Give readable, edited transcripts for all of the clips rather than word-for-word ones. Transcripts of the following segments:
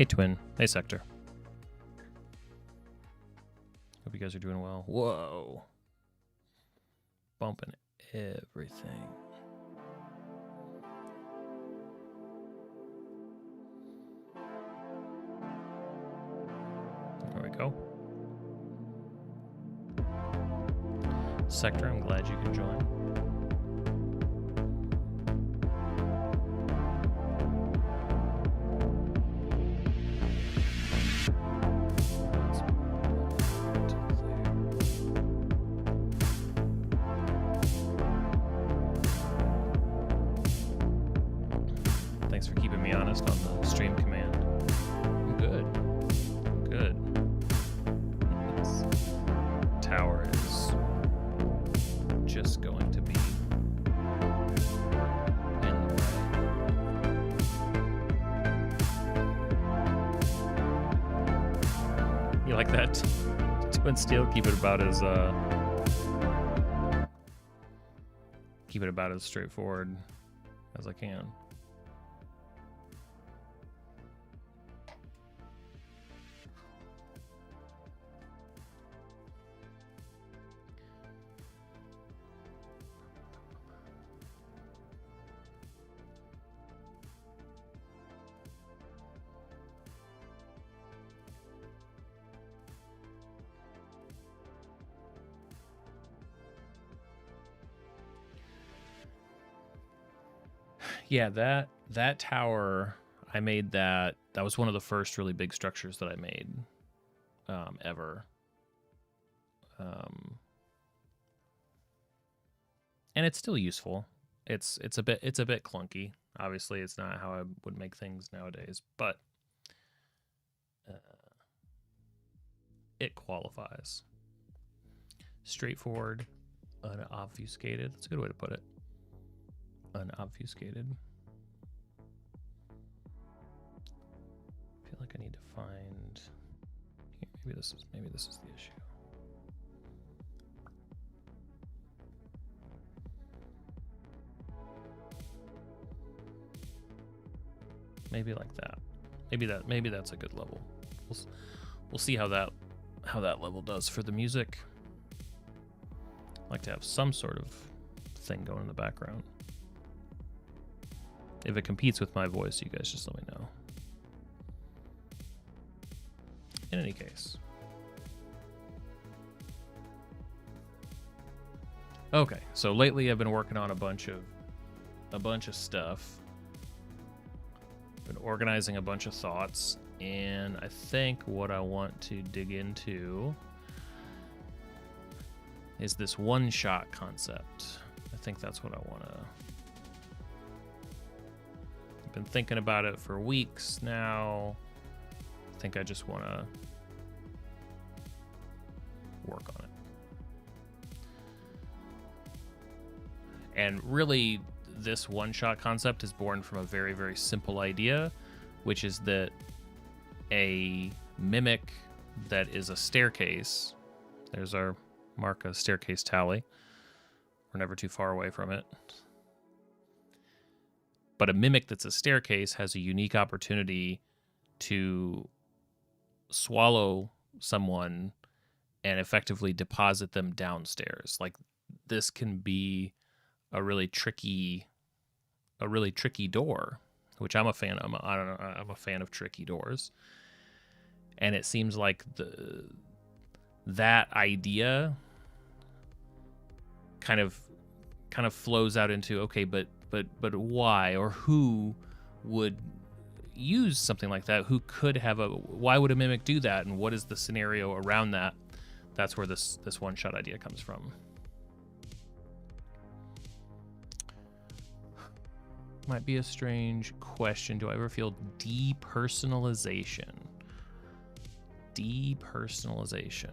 Hey, Twin. Hey, Sector. Hope you guys are doing well. Whoa. Bumping everything. There we go. Sector, I'm glad you can join. Thanks for keeping me honest on the stream command. I'm good. I'm good. This tower is just going to be in the way. You like that? Twin Steel? Keep it about as straightforward as I can. Yeah, that tower, I made that. That was one of the first really big structures that I made ever. And it's still useful. It's a bit clunky. Obviously, it's not how I would make things nowadays, but it qualifies. Straightforward, unobfuscated. That's a good way to put it. Unobfuscated. I feel like I need to find here, maybe this is the issue. Maybe like that. Maybe that's a good level. We'll see how that level does for the music. I like to have some sort of thing going in the background. If it competes with my voice, you guys just let me know. In any case. Okay, so lately I've been working on a bunch of stuff. Been organizing a bunch of thoughts, and I think what I want to dig into is this one-shot concept. I think that's what I want to... I've been thinking about it for weeks now. I think I just want to work on it. And really, this one-shot concept is born from a very, very simple idea, which is that a mimic that is a staircase, there's our mark a staircase tally. We're never too far away from it. But a mimic that's a staircase has a unique opportunity to swallow someone and effectively deposit them downstairs. Like, this can be a really tricky door, which I'm a fan of. I'm a fan of tricky doors. And it seems like that idea kind of flows out into, okay, but why, or who would use something like that? Who could have why would a mimic do that, and what is the scenario around that? That's where this one-shot idea comes from. Might be a strange question. Do I ever feel depersonalization? Depersonalization.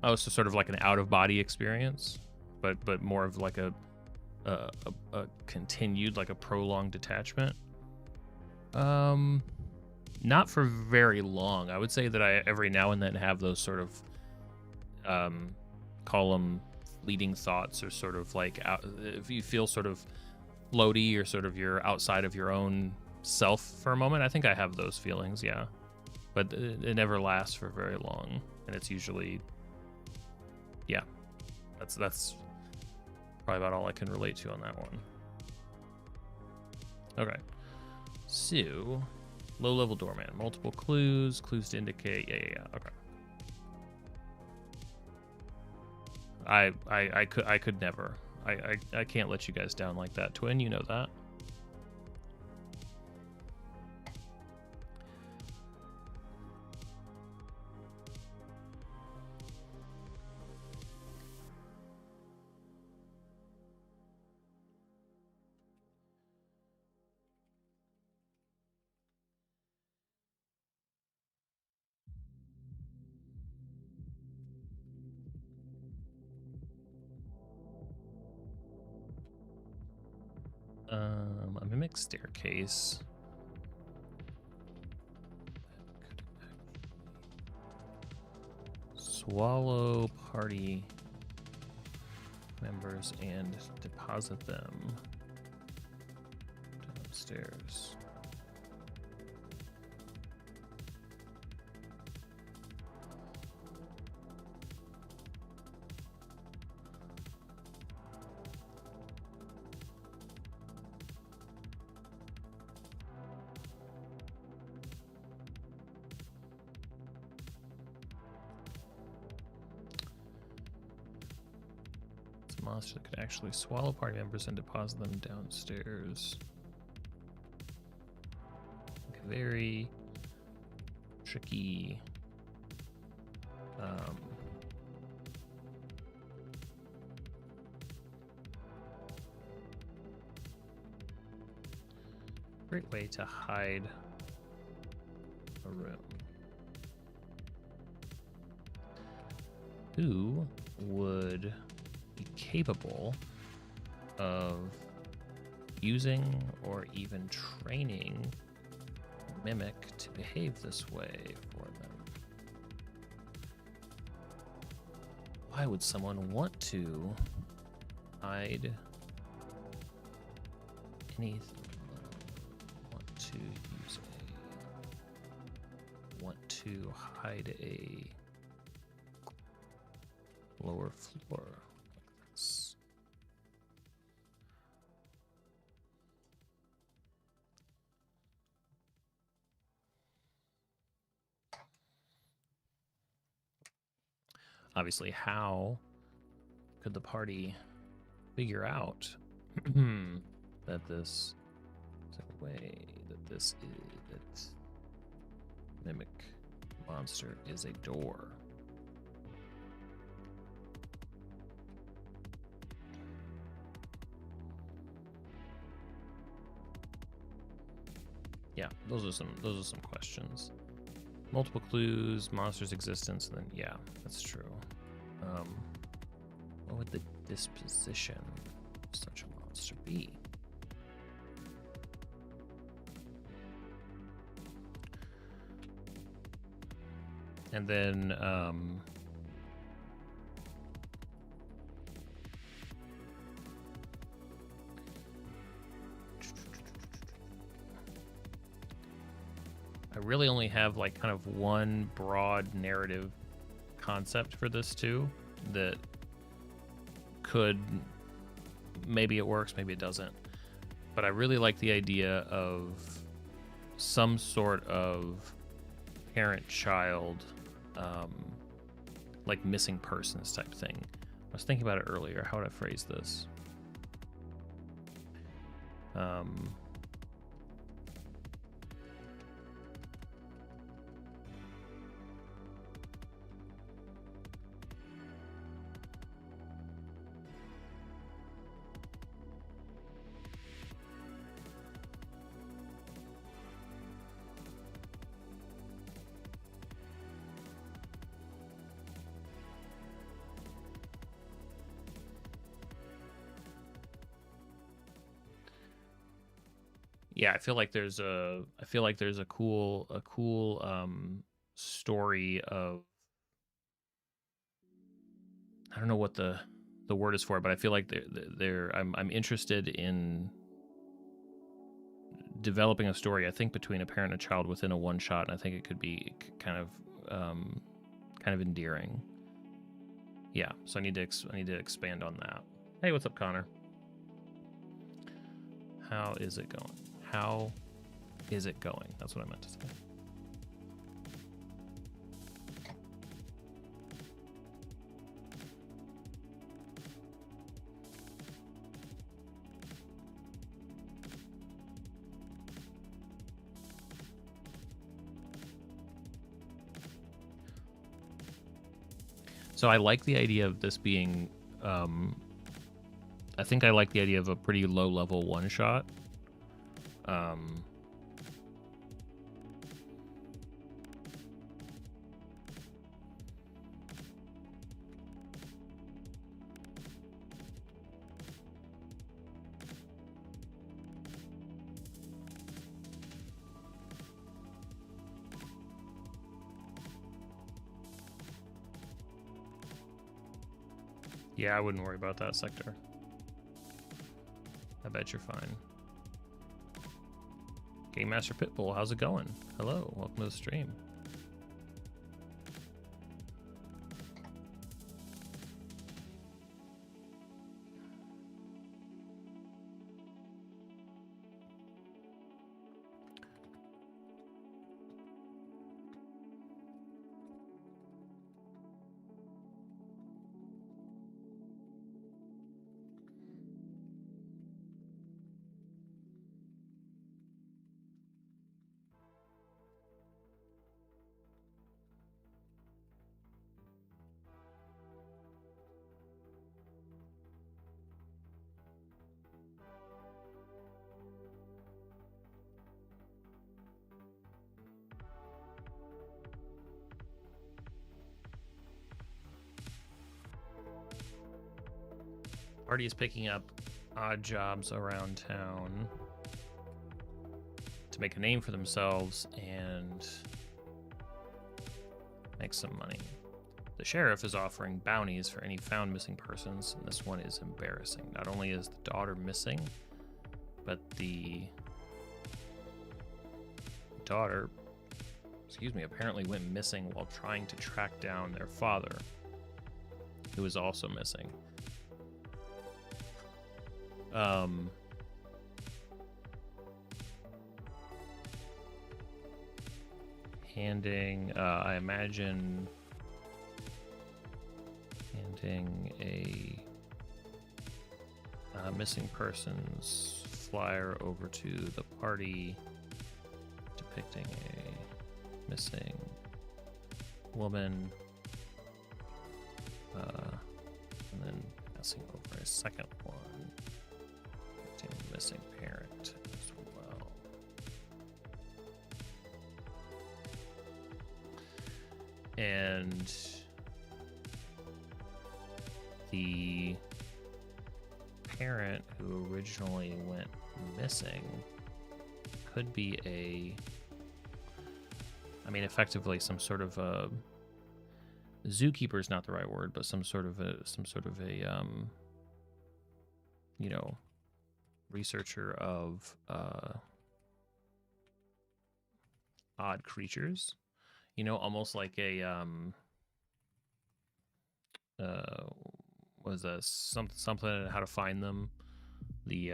Oh, so sort of like an out-of-body experience, but more of like a continued, like a prolonged detachment. Not for very long. I would say that I every now and then have those sort of call them fleeting thoughts, or sort of like if you feel sort of floaty, or sort of you're outside of your own self for a moment. I think I have those feelings, yeah, but it never lasts for very long, and it's usually, yeah, that's probably about all I can relate to on that one. Okay, so low-level doorman, multiple clues to indicate, yeah, okay. I could never. I can't let you guys down like that, Twin. You know that. A mimic staircase. Swallow party members and deposit them downstairs. Monster that could actually swallow party members and deposit them downstairs. Like a very tricky great way to hide a room. Who would be capable of using or even training Mimic to behave this way for them? Why would someone want to hide anything? Want to hide a lower floor like this. Obviously, how could the party figure out that this way that this is that Mimic monster is a door? Yeah, those are some questions. Multiple clues, monster's existence, and then yeah, that's true. What would the disposition of such a monster be? And then I really only have like kind of one broad narrative concept for this too, that could, maybe it works, maybe it doesn't, but I really like the idea of some sort of parent-child like missing persons type thing. I was thinking about it earlier. How would I phrase this? Yeah, I feel like there's a cool story of, I don't know what the the word is for it, but I feel like I'm interested in developing a story, I think, between a parent and a child within a one shot, and I think it could be kind of endearing. Yeah, so I need to expand on that. Hey, what's up, Connor? How is it going? How is it going? That's what I meant to say. So I like the idea of this being, I think I like the idea of a pretty low level one shot. Yeah, I wouldn't worry about that sector. I bet you're fine. Game Master Pitbull, how's it going? Hello, welcome to the stream. Party is picking up odd jobs around town to make a name for themselves and make some money. The sheriff is offering bounties for any found missing persons, and this one is embarrassing. Not only is the daughter missing, but the daughter, apparently went missing while trying to track down their father, who is also missing. Handing, I imagine, handing a missing persons flyer over to the party depicting a missing woman, and then passing over a second one depicting a missing parent as well. And the parent who originally went missing could be effectively some sort of a zookeeper is not the right word, but some sort of a researcher of odd creatures, almost like a was a something how to find them, the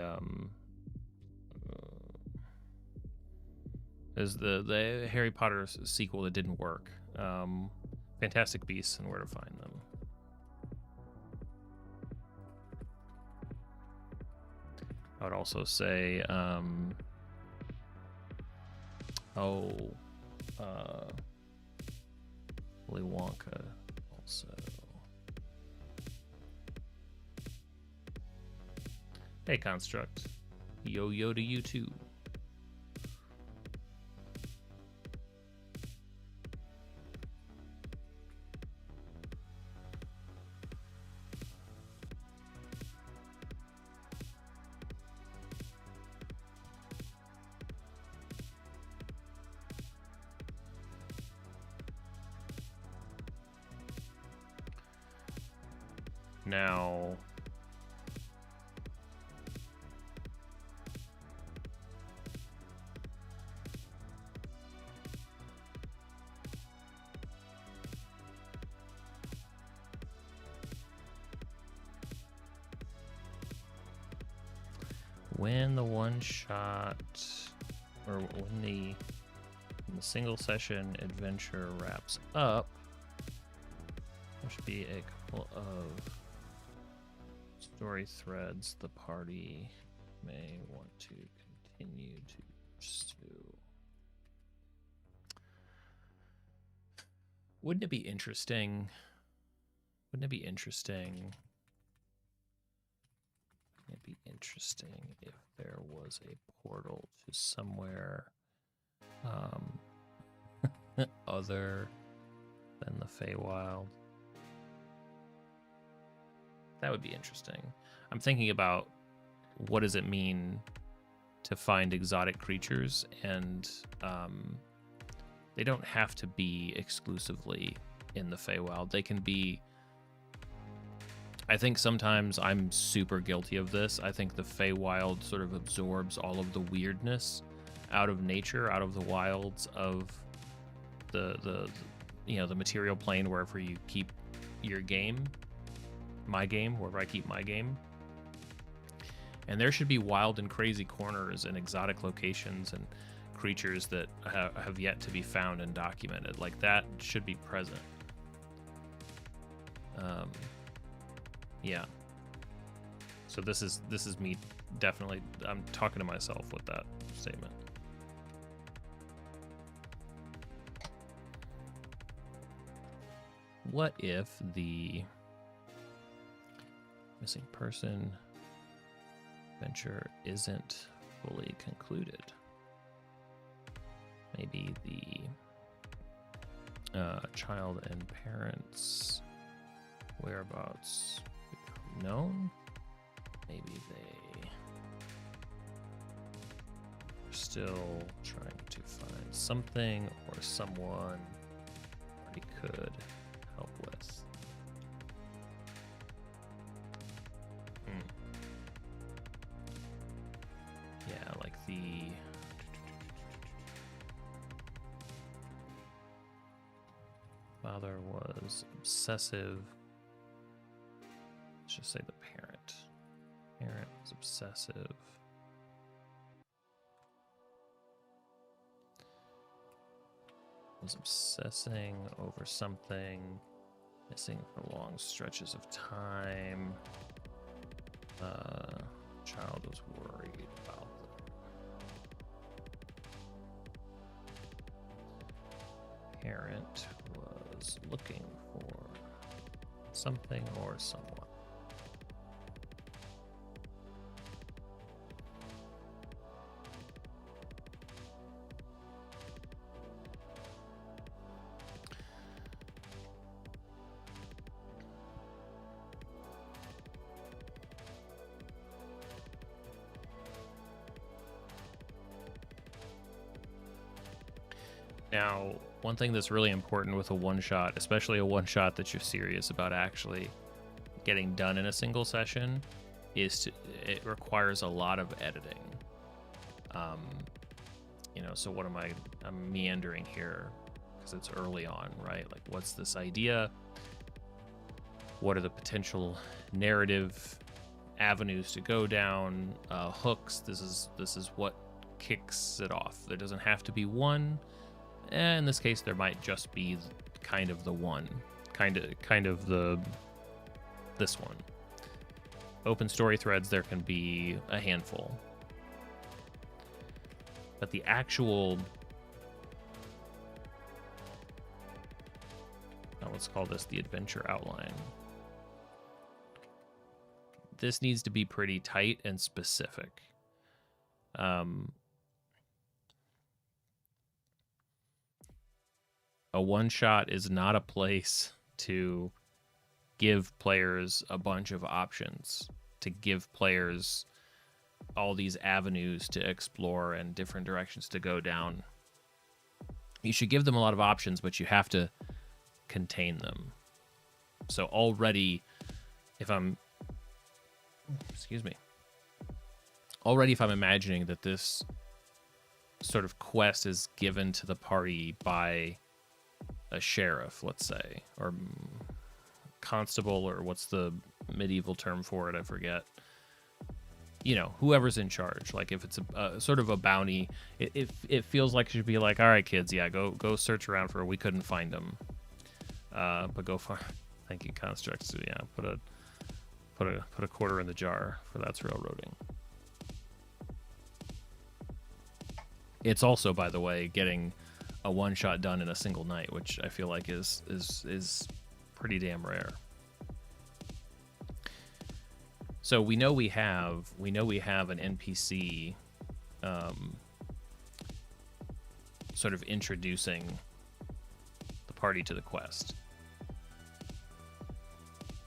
is the Harry Potter sequel that didn't work, Fantastic Beasts and Where to Find Them. I would also say Willy Wonka also. Hey, Construct. Yo to you too. Now, when the one shot, or when the single session adventure wraps up, there should be a couple of story threads the party may want to continue to pursue. Wouldn't it be interesting? Wouldn't it be interesting? It'd be interesting if there was a portal to somewhere other than the Feywild. That would be interesting. I'm thinking about what does it mean to find exotic creatures, and they don't have to be exclusively in the Feywild. They can be... I think sometimes I'm super guilty of this. I think the Feywild sort of absorbs all of the weirdness out of nature, out of the wilds of the material plane, wherever you keep your game, my game, wherever I keep my game. And there should be wild and crazy corners and exotic locations and creatures that have yet to be found and documented. Like, that should be present. Yeah. So this is me definitely. I'm talking to myself with that statement. What if the missing person venture isn't fully concluded? Maybe the child and parents' whereabouts become known. Maybe they are still trying to find something or someone we could help with. Yeah, like the father was obsessive. Let's just say the parent. Parent was obsessive. Was obsessing over something, missing for long stretches of time. Child was worried about them. Parent was looking for something or someone. Now, one thing that's really important with a one-shot, especially a one-shot that you're serious about actually getting done in a single session, is it requires a lot of editing. So what I'm meandering here because it's early on, right? Like, what's this idea? What are the potential narrative avenues to go down? Hooks. This is what kicks it off. There doesn't have to be one. In this case, there might just be kind of the one, kind of this one. Open story threads, there can be a handful. But the actual, now let's call this the adventure outline. This needs to be pretty tight and specific. A one-shot is not a place to give players a bunch of options, to give players all these avenues to explore and different directions to go down. You should give them a lot of options, but you have to contain them. So already, if I'm imagining that this sort of quest is given to the party by a sheriff, let's say, or constable, or what's the medieval term for it? I forget. whoever's in charge. Like if it's a sort of a bounty, it feels like it should be like, all right, kids, yeah, go search around for. We couldn't find them, but go far. Thank you, constructs. So yeah, put a quarter in the jar for that's railroading. It's also, by the way, getting a one-shot done in a single night, which I feel like is pretty damn rare. So we know we have an NPC sort of introducing the party to the quest.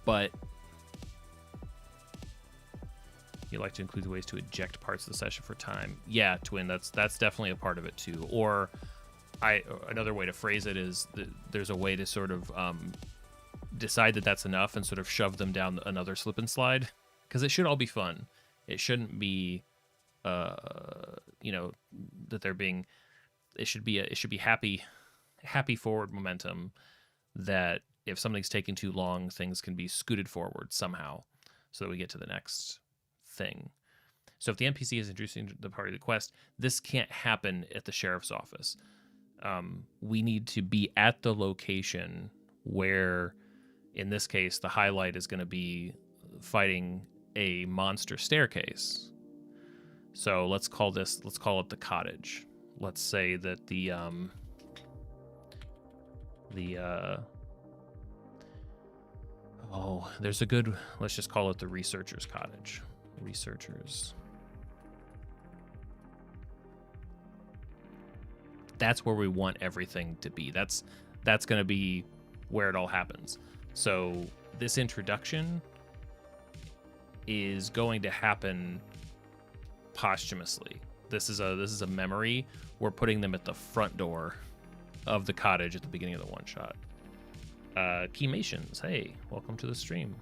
But you like to include ways to eject parts of the session for time. Yeah, Twin, that's definitely a part of it too. Or another way to phrase it is there's a way to sort of decide that that's enough and sort of shove them down another slip and slide, because it should all be fun. It shouldn't be that they're being. It should be happy forward momentum, that if something's taking too long, things can be scooted forward somehow so that we get to the next thing. So if the NPC is introducing the party to the quest, this can't happen at the sheriff's office. We need to be at the location where, in this case, the highlight is going to be fighting a monster staircase. So let's call it the cottage. Let's say that let's just call it the researcher's cottage. Researchers. That's where we want everything to be. That's going to be where it all happens. So this introduction is going to happen posthumously. This is a memory. We're putting them at the front door of the cottage at the beginning of the one shot. Keymations, hey, welcome to the stream.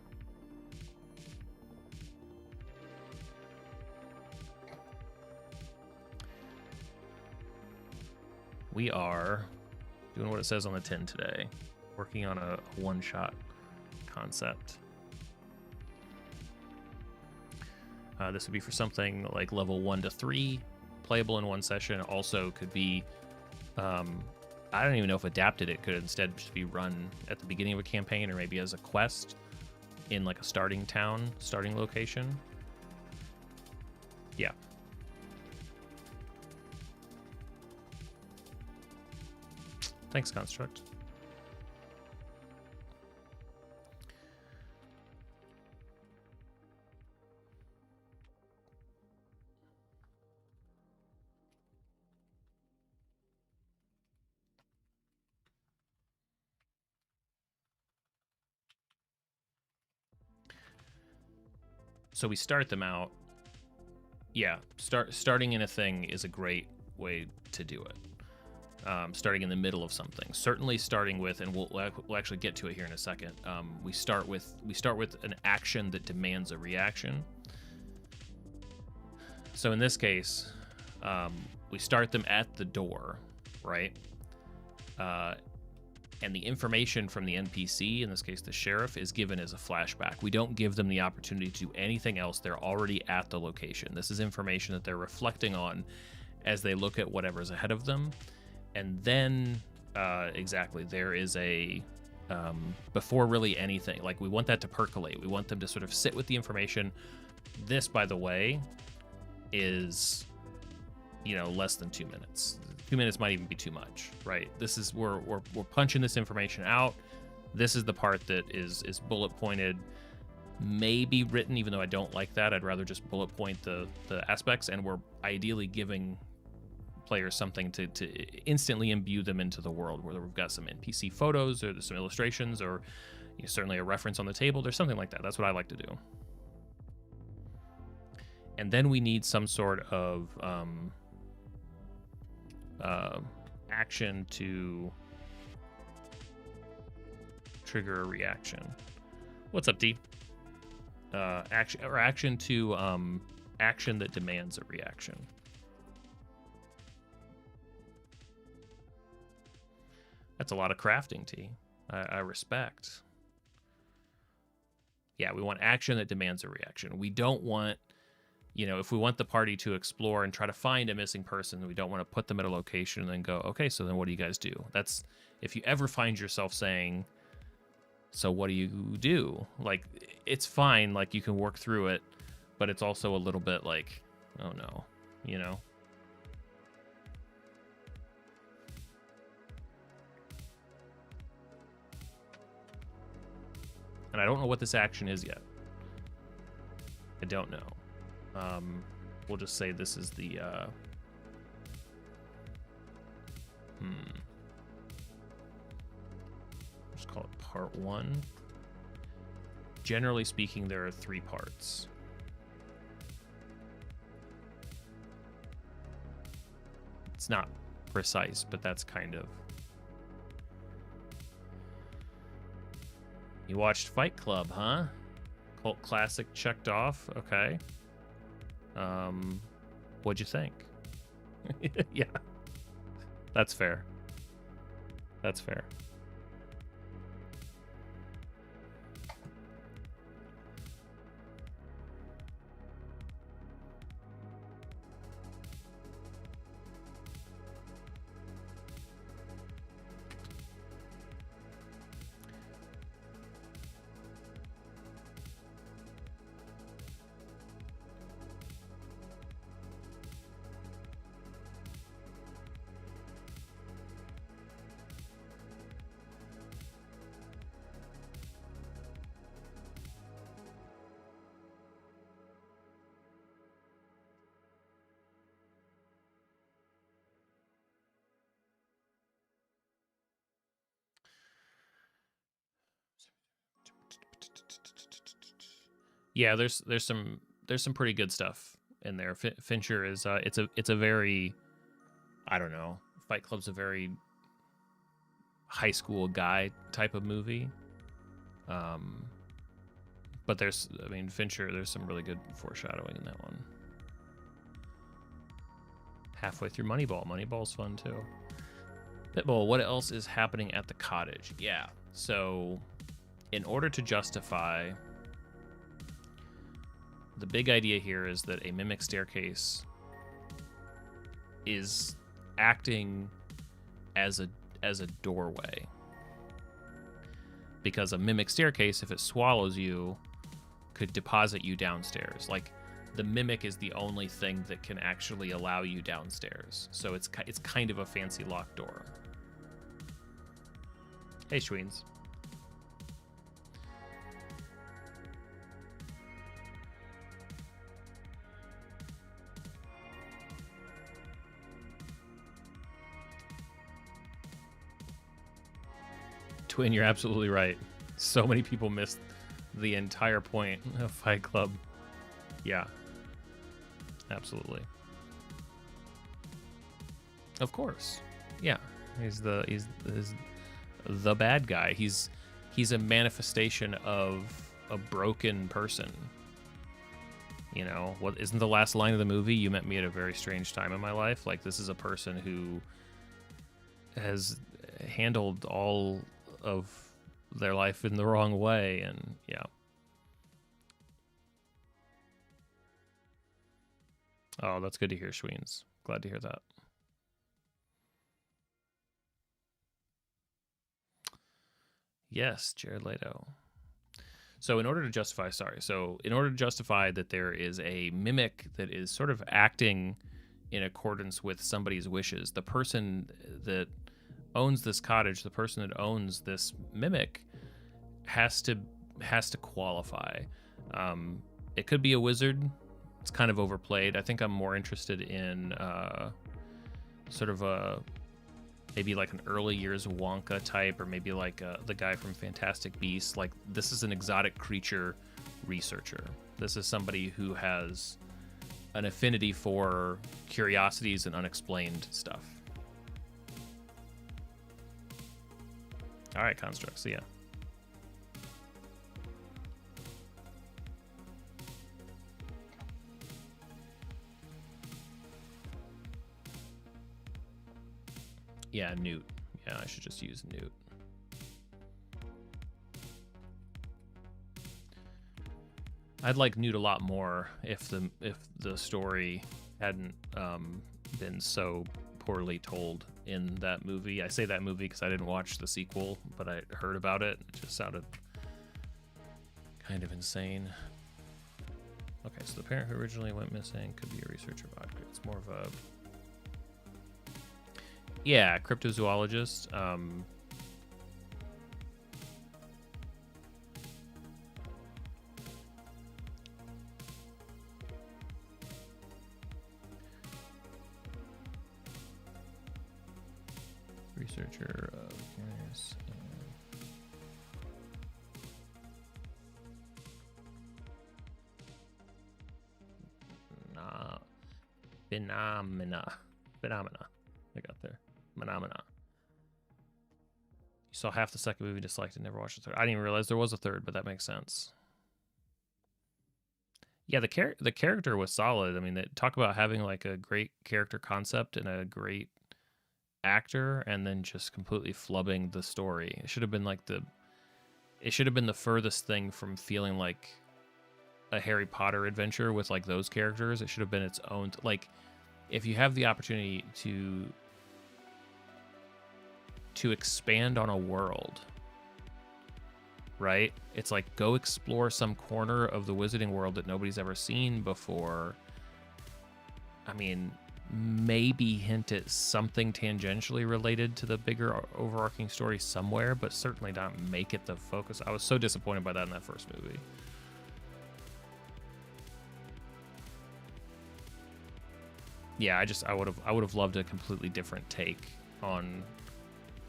We are doing what it says on the tin today, working on a one-shot concept. This would be for something like level 1 to 3, playable in one session. Also could be, I don't even know if adapted. It could instead just be run at the beginning of a campaign, or maybe as a quest in like a starting location. Yeah. Thanks, Construct. So we start them out. Yeah, starting in a thing is a great way to do it. Starting in the middle of something. Certainly starting with, and we'll actually get to it here in a second. We start with an action that demands a reaction. So in this case, we start them at the door, right? And the information from the NPC, in this case the sheriff, is given as a flashback. We don't give them the opportunity to do anything else. They're already at the location. This is information that they're reflecting on as they look at whatever's ahead of them. And then, exactly, there is a, before really anything, like we want that to percolate. We want them to sort of sit with the information. This, by the way, is, less than 2 minutes. 2 minutes might even be too much, right? This is, we're punching this information out. This is the part that is bullet pointed, maybe written, even though I don't like that. I'd rather just bullet point the aspects, and we're ideally giving players something to instantly imbue them into the world, whether we've got some NPC photos or some illustrations, or certainly a reference on the table. There's something like that. That's what I like to do. And then we need some sort of action to trigger a reaction. What's up, D? Action to action that demands a reaction. That's a lot of crafting, T. I respect. Yeah, we want action that demands a reaction. We don't want, if we want the party to explore and try to find a missing person, we don't want to put them at a location and then go, okay, so then what do you guys do? That's if you ever find yourself saying, so what do you do? Like, it's fine, like you can work through it, but it's also a little bit like, oh no, And I don't know what this action is yet. I don't know. We'll just say this is the let's call it part 1. Generally speaking, there are 3 parts. It's not precise, but that's kind of. You watched Fight Club, huh? Cult classic checked off. Okay. What'd you think? Yeah. That's fair. That's fair. Yeah, there's some pretty good stuff in there. Fincher is it's a very, I don't know, Fight Club's a very high school guy type of movie. But Fincher, there's some really good foreshadowing in that one. Halfway through Moneyball. Moneyball's fun too. Pitbull, what else is happening at the cottage? Yeah, so in order to justify, the big idea here is that a mimic staircase is acting as a doorway. Because a mimic staircase, if it swallows you, could deposit you downstairs. Like, the mimic is the only thing that can actually allow you downstairs. So it's kind of a fancy locked door. Hey, Schweens. Twin, you're absolutely right. So many people missed the entire point of Fight Club. Yeah. Absolutely. Of course. Yeah. He's the bad guy. He's a manifestation of a broken person. You know, what isn't the last line of the movie? You met me at a very strange time in my life. Like, this is a person who has handled all of their life in the wrong way, and yeah. Oh, that's good to hear, Schweens. Glad to hear that. Yes, Jared Leto. So in order to justify that there is a mimic that is sort of acting in accordance with somebody's wishes, the person that owns this cottage, the person that owns this mimic, has to qualify. It could be a wizard. It's kind of overplayed. I think I'm more interested in sort of maybe like an early years Wonka type, or maybe like the guy from Fantastic Beasts. Like, this is an exotic creature researcher. This is somebody who has an affinity for curiosities and unexplained stuff. All right, Construct, see ya. Yeah, Newt. Yeah, I should just use Newt. I'd like Newt a lot more if the story hadn't been so poorly told in that movie. I say that movie because I didn't watch the sequel, but I heard about it. It just sounded kind of insane. Okay, so the parent who originally went missing could be a researcher vodka. It's more of a... Yeah, cryptozoologist. Researcher of curious... Phenomena. I got there. Phenomena. You saw half the second movie, disliked it, never watched the third. I didn't even realize there was a third, but that makes sense. Yeah, the character was solid. I mean, they talk about having like a great character concept and a great actor, and then just completely flubbing the story. It should have been like the furthest thing from feeling like a Harry Potter adventure with like those characters. It should have been its own, like, if you have the opportunity to expand on a world, right? It's like, go explore some corner of the wizarding world that nobody's ever seen before. I mean, maybe hint at something tangentially related to the bigger overarching story somewhere, but certainly not make it the focus. I was so disappointed by that in that first movie. Yeah, I would have loved a completely different take on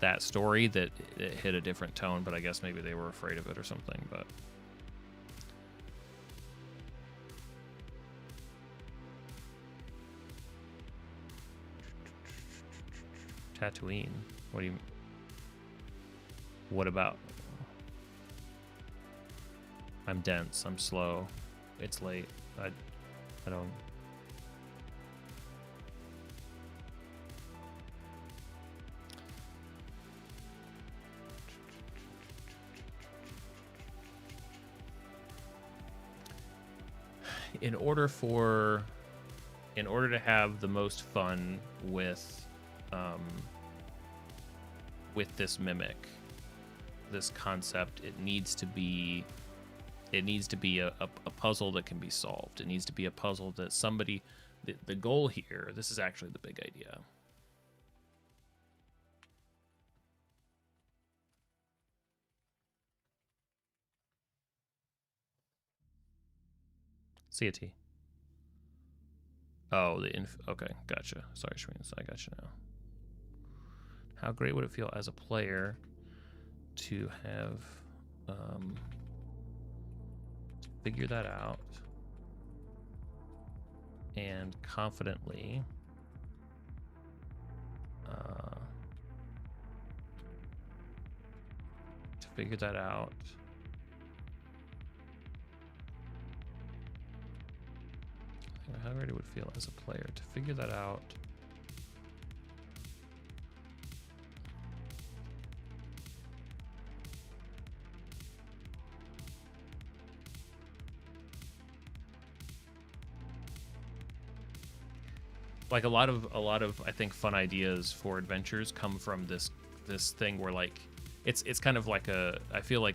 that story that it hit a different tone, but I guess maybe they were afraid of it or something. But Tatooine, what about? I'm dense, I'm slow, it's late. I don't. In order to have the most fun with this mimic, this concept, it needs to be a puzzle that can be solved. It needs to be a puzzle that somebody, the goal here, this is actually the big idea. See a T. Oh, okay, gotcha. Sorry, Shreens, I gotcha now. How great would it feel as a player to have figure that out and confidently to figure that out how great it would feel as a player to figure that out like a lot of I think fun ideas for adventures come from this thing where like it's kind of like I feel like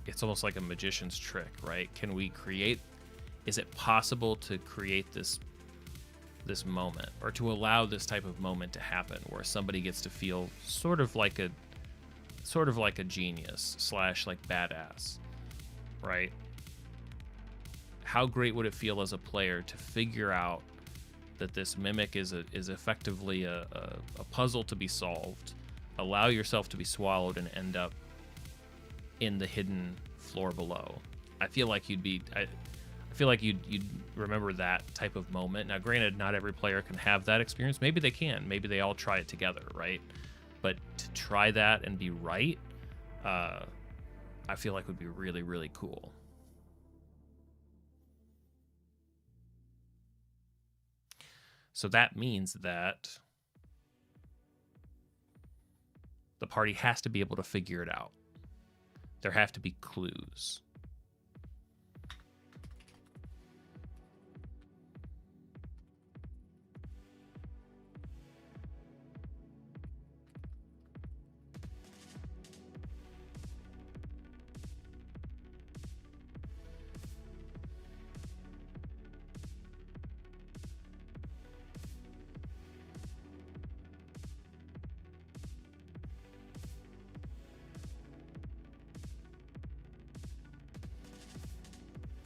it's almost like a magician's trick, right? Can we create, is it possible to create this moment, or to allow this type of moment to happen where somebody gets to feel sort of like a genius / like badass, right? How great would it feel as a player to figure out that this mimic is effectively a puzzle to be solved, allow yourself to be swallowed and end up in the hidden floor below? I feel like you'd remember that type of moment. Now, granted, not every player can have that experience. Maybe they can. Maybe they all try it together, right? But to try that and be right, I feel like would be really, really cool. So that means that the party has to be able to figure it out. There have to be clues.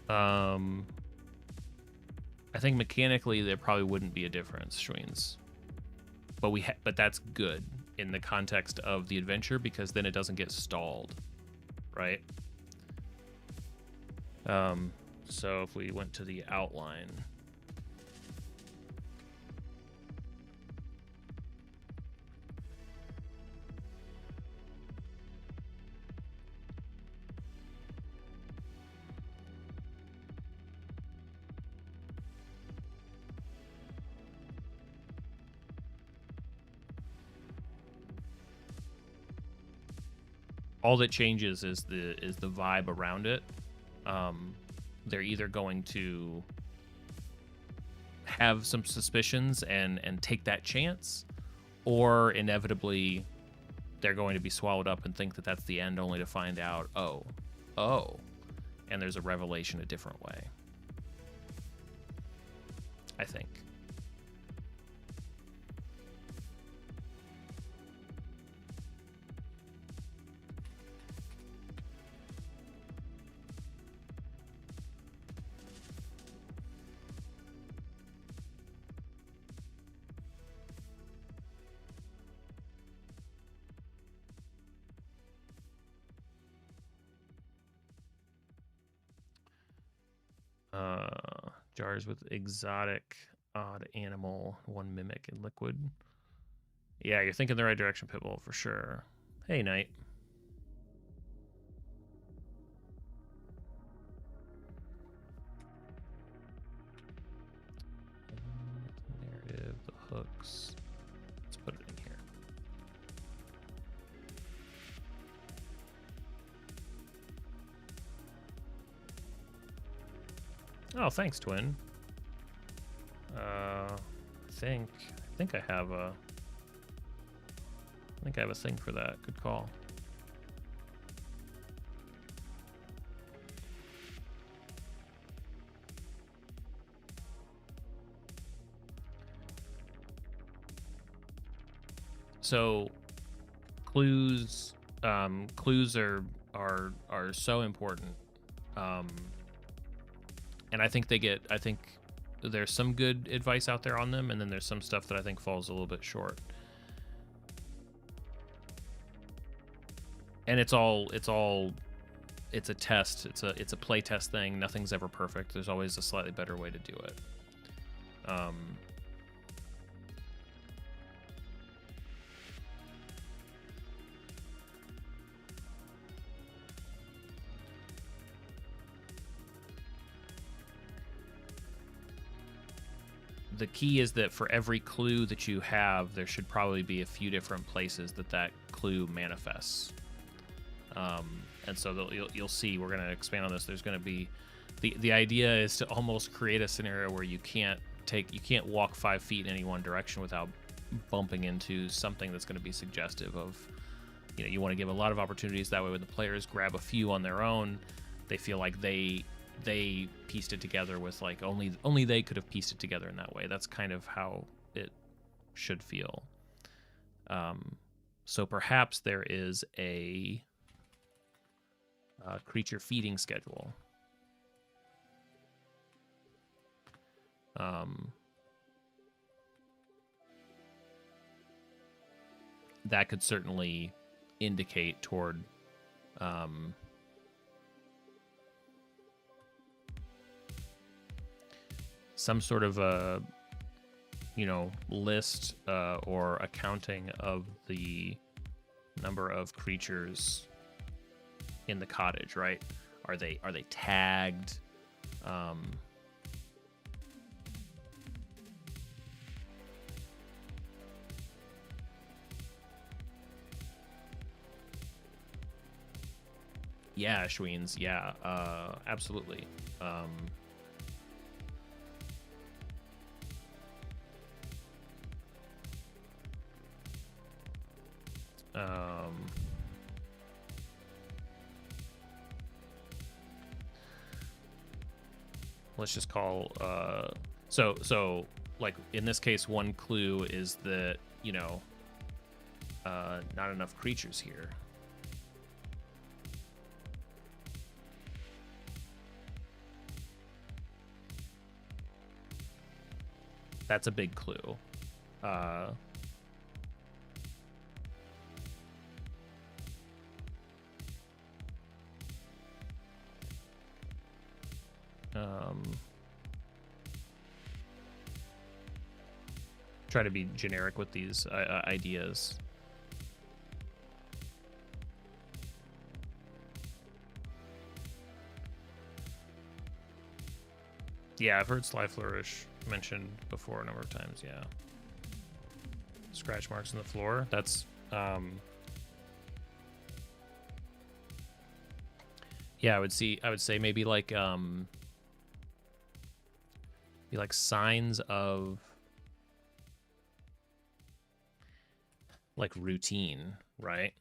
I think mechanically there probably wouldn't be a difference, Schweens. But but that's good in the context of the adventure, because then it doesn't get stalled, right? So if we went to the outline, all that changes is the vibe around it. They're either going to have some suspicions and take that chance, or inevitably they're going to be swallowed up and think that that's the end, only to find out, oh, and there's a revelation a different way, I think. Jars with exotic, odd animal, one mimic, and liquid. Yeah, you're thinking the right direction, Pitbull, for sure. Hey, Knight. Narrative, the hooks. Let's put it in here. Oh, thanks, Twin. I think I have a thing for that. Good call. So clues are so important. And I think there's some good advice out there on them, and then there's some stuff that I think falls a little bit short. And it's a test. It's a play test thing. Nothing's ever perfect. There's always a slightly better way to do it. The key is that for every clue that you have, there should probably be a few different places that clue manifests. And so you'll see, we're going to expand on this. There's going to be, the idea is to almost create a scenario where you can't walk 5 feet in any one direction without bumping into something that's going to be suggestive of, you want to give a lot of opportunities. That way when the players grab a few on their own, they feel like they pieced it together with, like, only they could have pieced it together in that way. That's kind of how it should feel. So perhaps there is a creature feeding schedule. That could certainly indicate toward some sort of a list or accounting of the number of creatures in the cottage, right? Are they tagged? Yeah, Schweens, yeah, absolutely. Let's just call so like in this case, one clue is that not enough creatures here. That's a big clue. Try to be generic with these ideas. Yeah, I've heard Sly Flourish mentioned before a number of times, yeah. Scratch marks on the floor. That's yeah, I would say maybe like be like signs of like routine, right?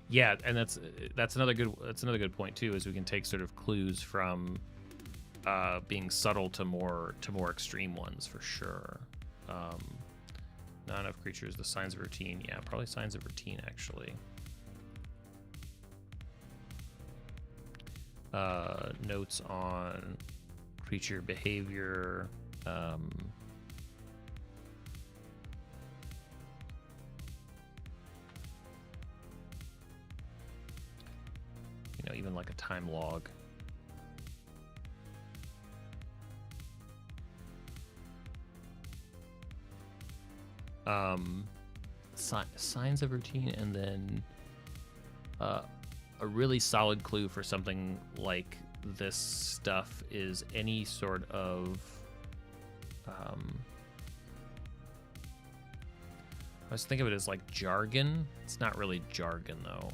Yeah, and that's another good point too, is we can take sort of clues from being subtle to more extreme ones for sure. Not enough creatures, the signs of routine. Yeah, probably signs of routine actually. Notes on creature behavior. You know, even like a time log. Signs of routine, and then a really solid clue for something like this stuff is any sort of I was thinking of it as like jargon. It's not really jargon though.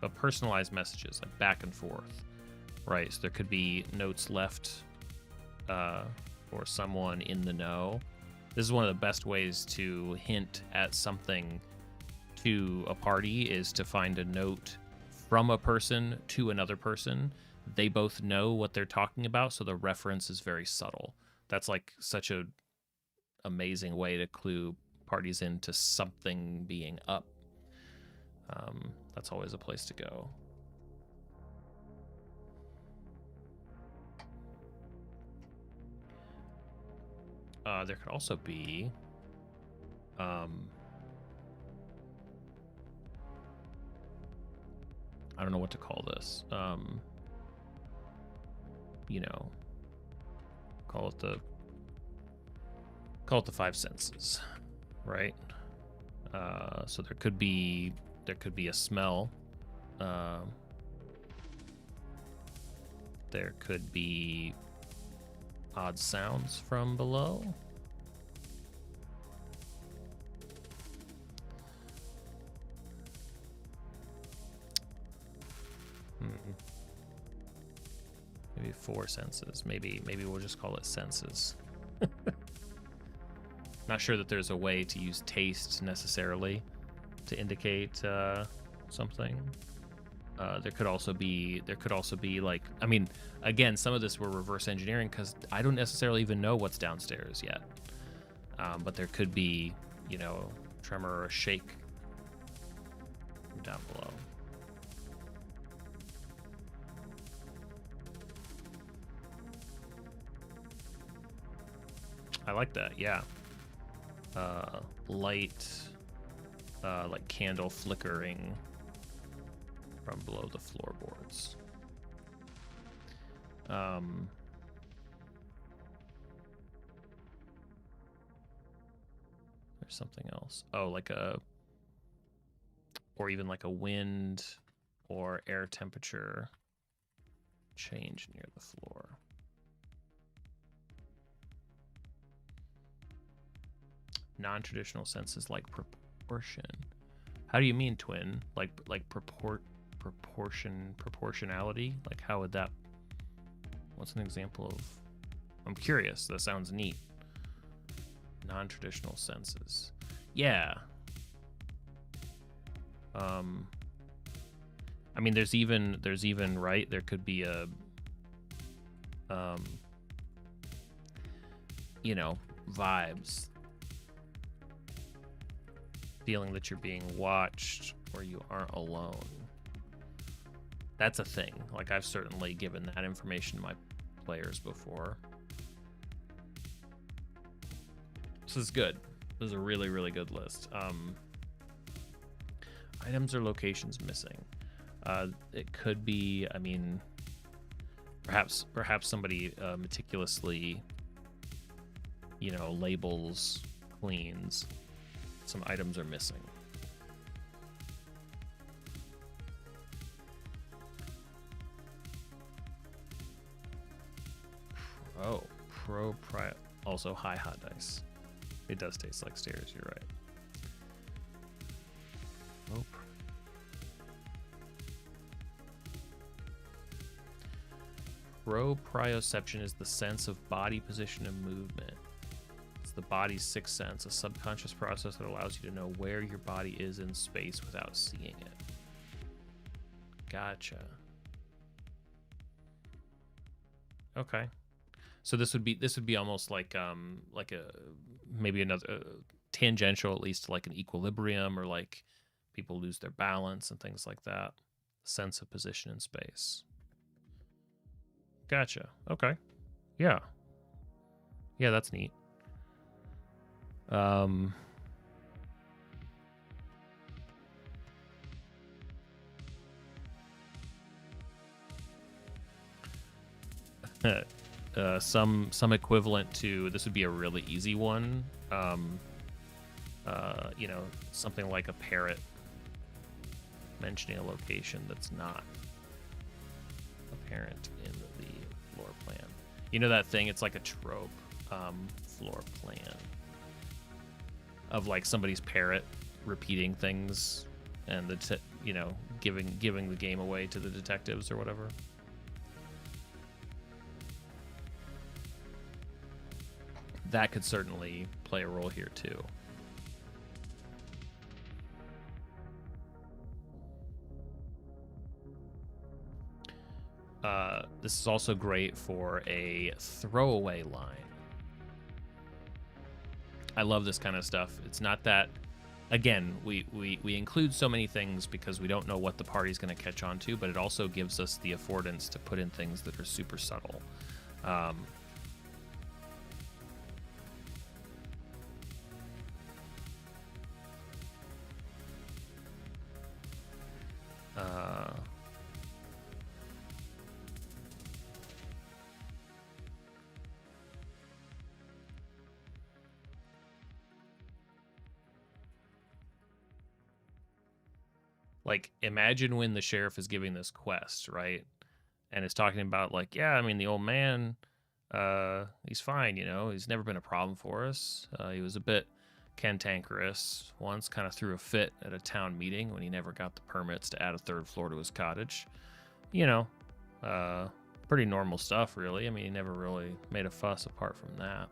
But personalized messages, like back and forth, right? So there could be notes left for someone in the know. This is one of the best ways to hint at something to a party, is to find a note from a person to another person. They both know what they're talking about, so the reference is very subtle. That's like such a amazing way to clue parties into something being up. That's always a place to go. There could also be I don't know what to call this. You know, call it the five senses, right? So there could be a smell. There could be odd sounds from below. Maybe four senses. Maybe we'll just call it senses. Not sure that there's a way to use taste necessarily to indicate something. There could also be like, I mean, again, some of this we're reverse engineering because I don't necessarily even know what's downstairs yet. But there could be, you know, tremor or a shake from down below. I like that, yeah. Light, like candle flickering from below the floorboards. There's something else. Oh, like or even like a wind or air temperature change near the floor. Non-traditional senses like proportion. How do you mean, Twin? Like proportionality. Like, how would that? What's an example of? I'm curious. That sounds neat. Non-traditional senses. Yeah. I mean, there's even right. There could be a you know, vibes, feeling that you're being watched or you aren't alone. That's a thing. Like, I've certainly given that information to my players before. This is good. This is a really, really good list. Items or locations missing. It could be, I mean, perhaps somebody meticulously, you know, labels, cleans. Some items are missing. Also high hot dice. It does taste like stairs, you're right. Proprioception is the sense of body position and movement. It's the body's sixth sense, a subconscious process that allows you to know where your body is in space without seeing it. Gotcha. Okay. So this would be almost like a maybe another tangential, at least, to like an equilibrium, or like people lose their balance and things like that. Sense of position in space. Gotcha. Okay. Yeah. Yeah, that's neat. Some equivalent to, this would be a really easy one. You know, something like a parrot mentioning a location that's not apparent in the floor plan. You know that thing? It's like a trope, floor plan, of like somebody's parrot repeating things, and you know, giving the game away to the detectives or whatever. That could certainly play a role here too. This is also great for a throwaway line. I love this kind of stuff. It's not that, again, we include so many things because we don't know what the party's going to catch on to, but it also gives us the affordance to put in things that are super subtle. Like, imagine when the sheriff is giving this quest, right? And is talking about, like, yeah, I mean, the old man, he's fine, you know, he's never been a problem for us. He was a bit cantankerous once, kind of threw a fit at a town meeting when he never got the permits to add a third floor to his cottage. You know, pretty normal stuff, really. I mean, he never really made a fuss apart from that.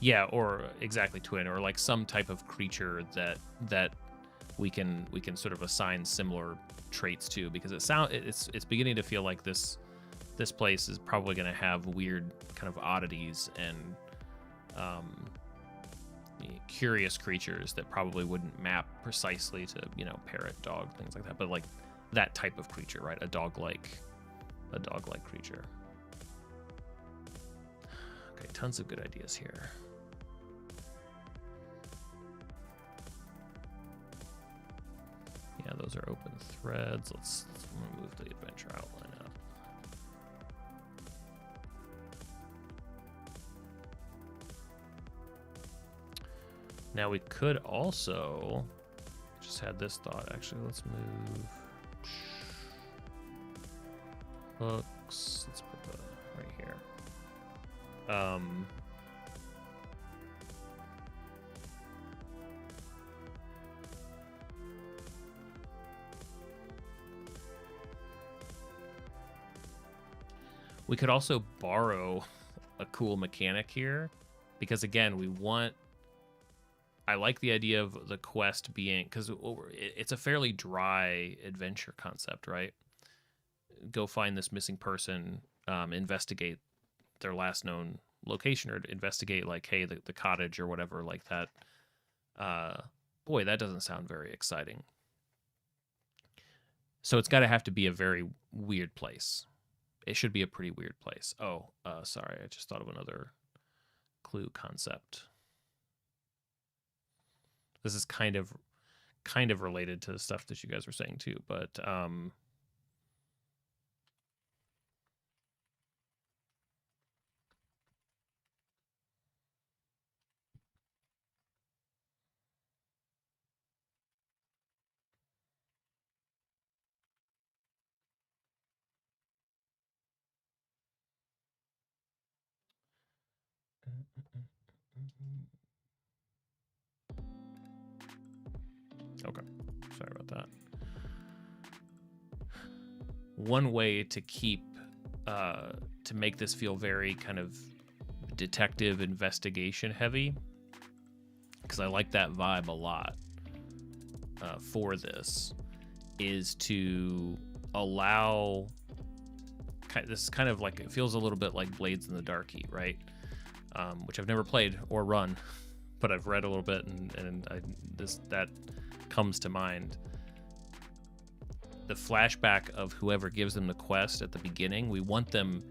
Yeah, or exactly, twin, or like some type of creature that we can sort of assign similar traits to, because it's beginning to feel like this place is probably going to have weird kind of oddities and curious creatures that probably wouldn't map precisely to, you know, parrot, dog, things like that, but like that type of creature, right? A dog-like creature. Okay, tons of good ideas here. Yeah, those are open threads. Let's move the adventure outline up. Now we could also, just had this thought, actually, let's move hooks. Let's put the right here. We could also borrow a cool mechanic here, because again, I like the idea of the quest being, because it's a fairly dry adventure concept, right? Go find this missing person, investigate their last known location, or investigate like, hey, the cottage or whatever like that. Boy, that doesn't sound very exciting. So it's got to have to be a very weird place. It should be a pretty weird place. Oh, sorry, I just thought of another clue concept. This is kind of related to the stuff that you guys were saying too, but okay, sorry about that. One way to keep to make this feel very kind of detective investigation heavy, because I like that vibe a lot for this, is to allow this kind of like, it feels a little bit like Blades in the Darky, right? Which I've never played or run, but I've read a little bit, and that comes to mind. The flashback of whoever gives them the quest at the beginning, we want them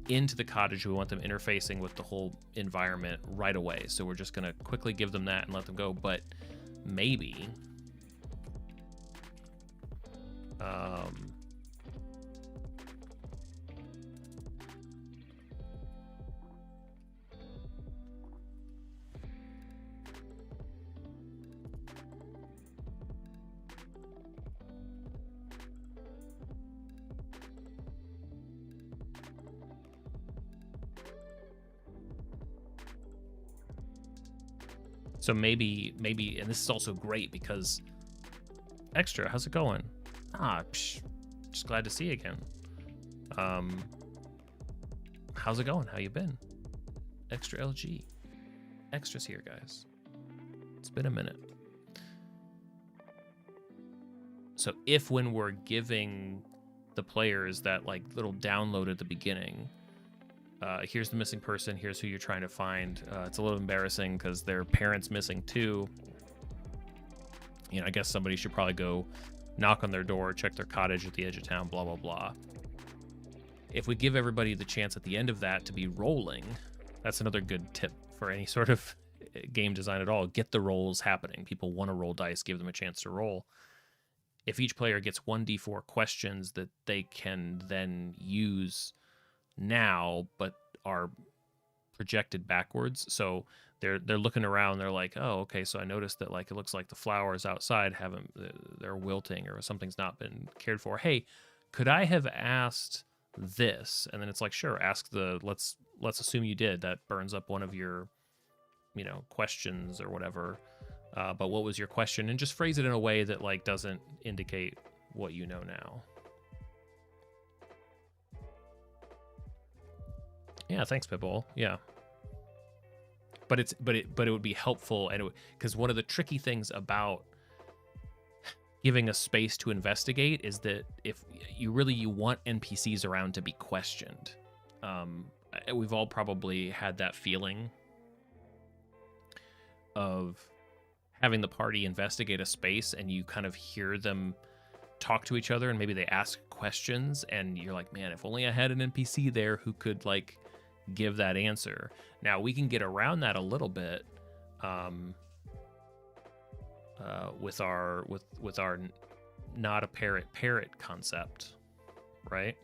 into the cottage, we want them interfacing with the whole environment right away. So we're just going to quickly give them that and let them go. But maybe so maybe, and this is also great because Extra, how's it going? Just glad to see you again. How's it going? How you been? Extra LG. Extra's here, guys. It's been a minute. So if, when we're giving the players that like little download at the beginning, here's the missing person, here's who you're trying to find. It's a little embarrassing because their parent's missing too. You know, I guess somebody should probably go knock on their door, check their cottage at the edge of town, blah, blah, blah. If we give everybody the chance at the end of that to be rolling, that's another good tip for any sort of game design at all. Get the rolls happening. People want to roll dice, give them a chance to roll. If each player gets 1d4 questions that they can then use now, but are projected backwards. So they're looking around, they're like, oh, okay, so I noticed that like it looks like the flowers outside they're wilting, or something's not been cared for. Hey, could I have asked this? And then it's like, sure, ask let's assume you did. That burns up one of your, questions or whatever. But what was your question? And just phrase it in a way that like doesn't indicate what you know now. Yeah, thanks, Pitbull. Yeah. But it would be helpful, and because one of the tricky things about giving a space to investigate is that if you want NPCs around to be questioned. We've all probably had that feeling of having the party investigate a space, and you kind of hear them talk to each other, and maybe they ask questions, and you're like, man, if only I had an NPC there who could like give that answer. Now we can get around that a little bit with our not a parrot concept, right?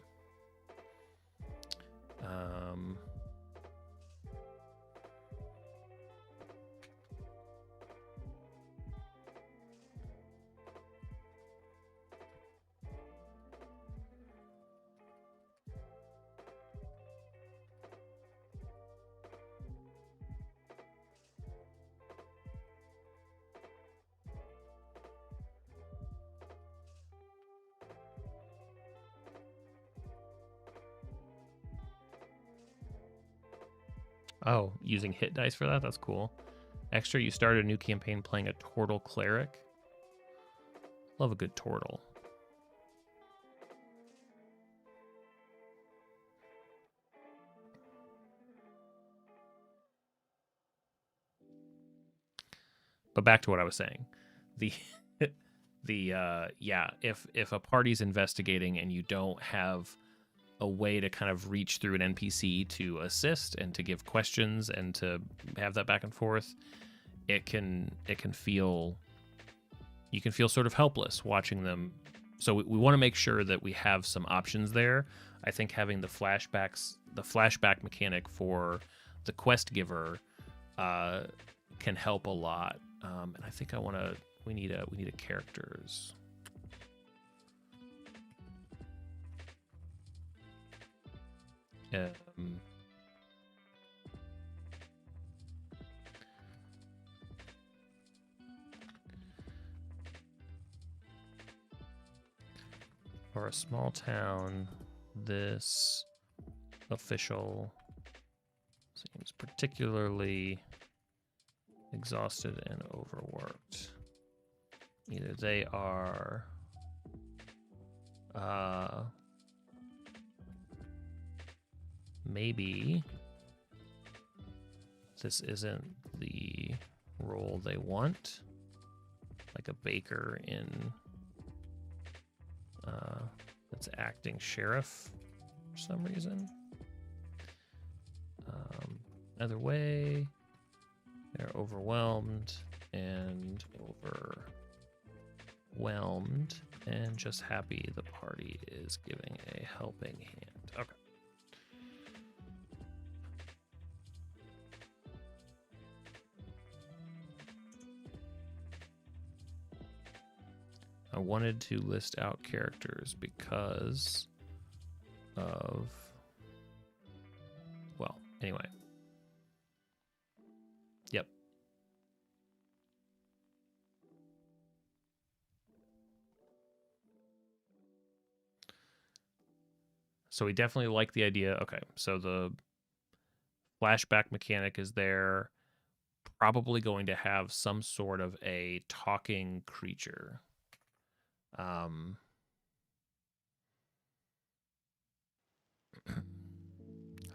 Oh, using hit dice for that? That's cool. Extra, you start a new campaign playing a Tortle Cleric. Love a good Tortle. But back to what I was saying. Yeah, if a party's investigating and you don't have a way to kind of reach through an NPC to assist and to give questions and to have that back and forth, it can feel, you can feel sort of helpless watching them. So we want to make sure that we have some options there. I think having the flashback mechanic for the quest giver can help a lot. And I think we need a characters. For a small town, this official seems particularly exhausted and overworked. Either they are maybe this isn't the role they want, like a baker in that's acting sheriff for some reason. Either way, they're overwhelmed and just happy the party is giving a helping hand. Okay. I wanted to list out characters because of, well, anyway. Yep. So we definitely like the idea. Okay, so the flashback mechanic is there. Probably going to have some sort of a talking creature. I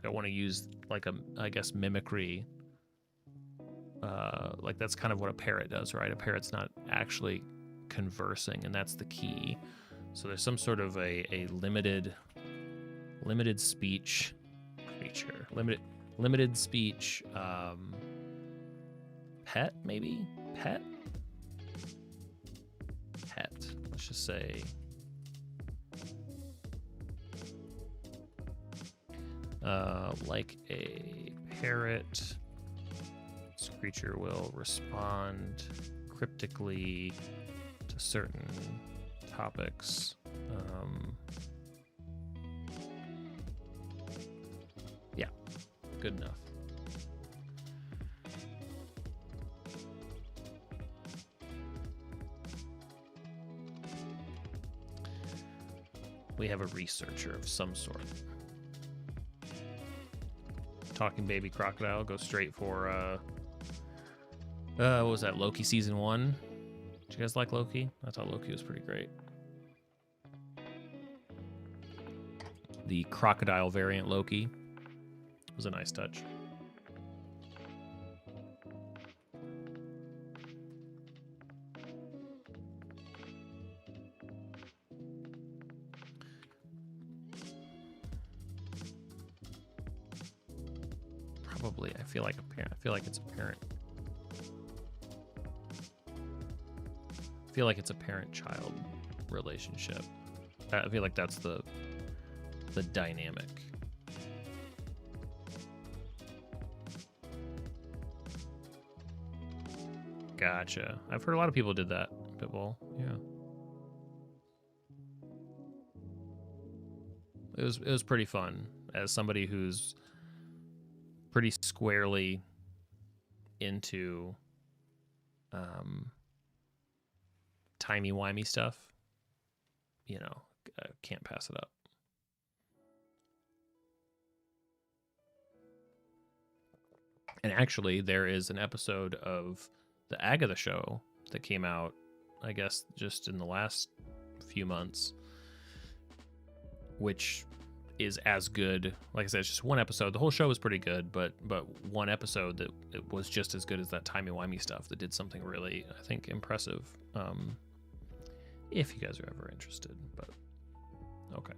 don't want to use like I guess mimicry. Like that's kind of what a parrot does, right? A parrot's not actually conversing, and that's the key. So there's some sort of a limited speech creature, limited speech pet, maybe pet. Let's just say like a parrot. This creature will respond cryptically to certain topics. Yeah, good enough. We have a researcher of some sort. Talking baby crocodile, go straight for what was that, Loki season 1? Did you guys like Loki? I thought Loki was pretty great. The crocodile variant Loki was a nice touch. Probably, I feel like it's a parent. I feel like it's a parent-child relationship. I feel like that's the dynamic. Gotcha. I've heard a lot of people did that. Pitbull, yeah. It was pretty fun as somebody who's pretty squarely into timey-wimey stuff. You know, can't pass it up. And actually, there is an episode of the Agatha show that came out, I guess, just in the last few months, which is as good. Like I said, it's just one episode. The whole show was pretty good, but one episode that it was just as good as that timey-wimey stuff that did something really, I think, impressive. If you guys are ever interested, but okay.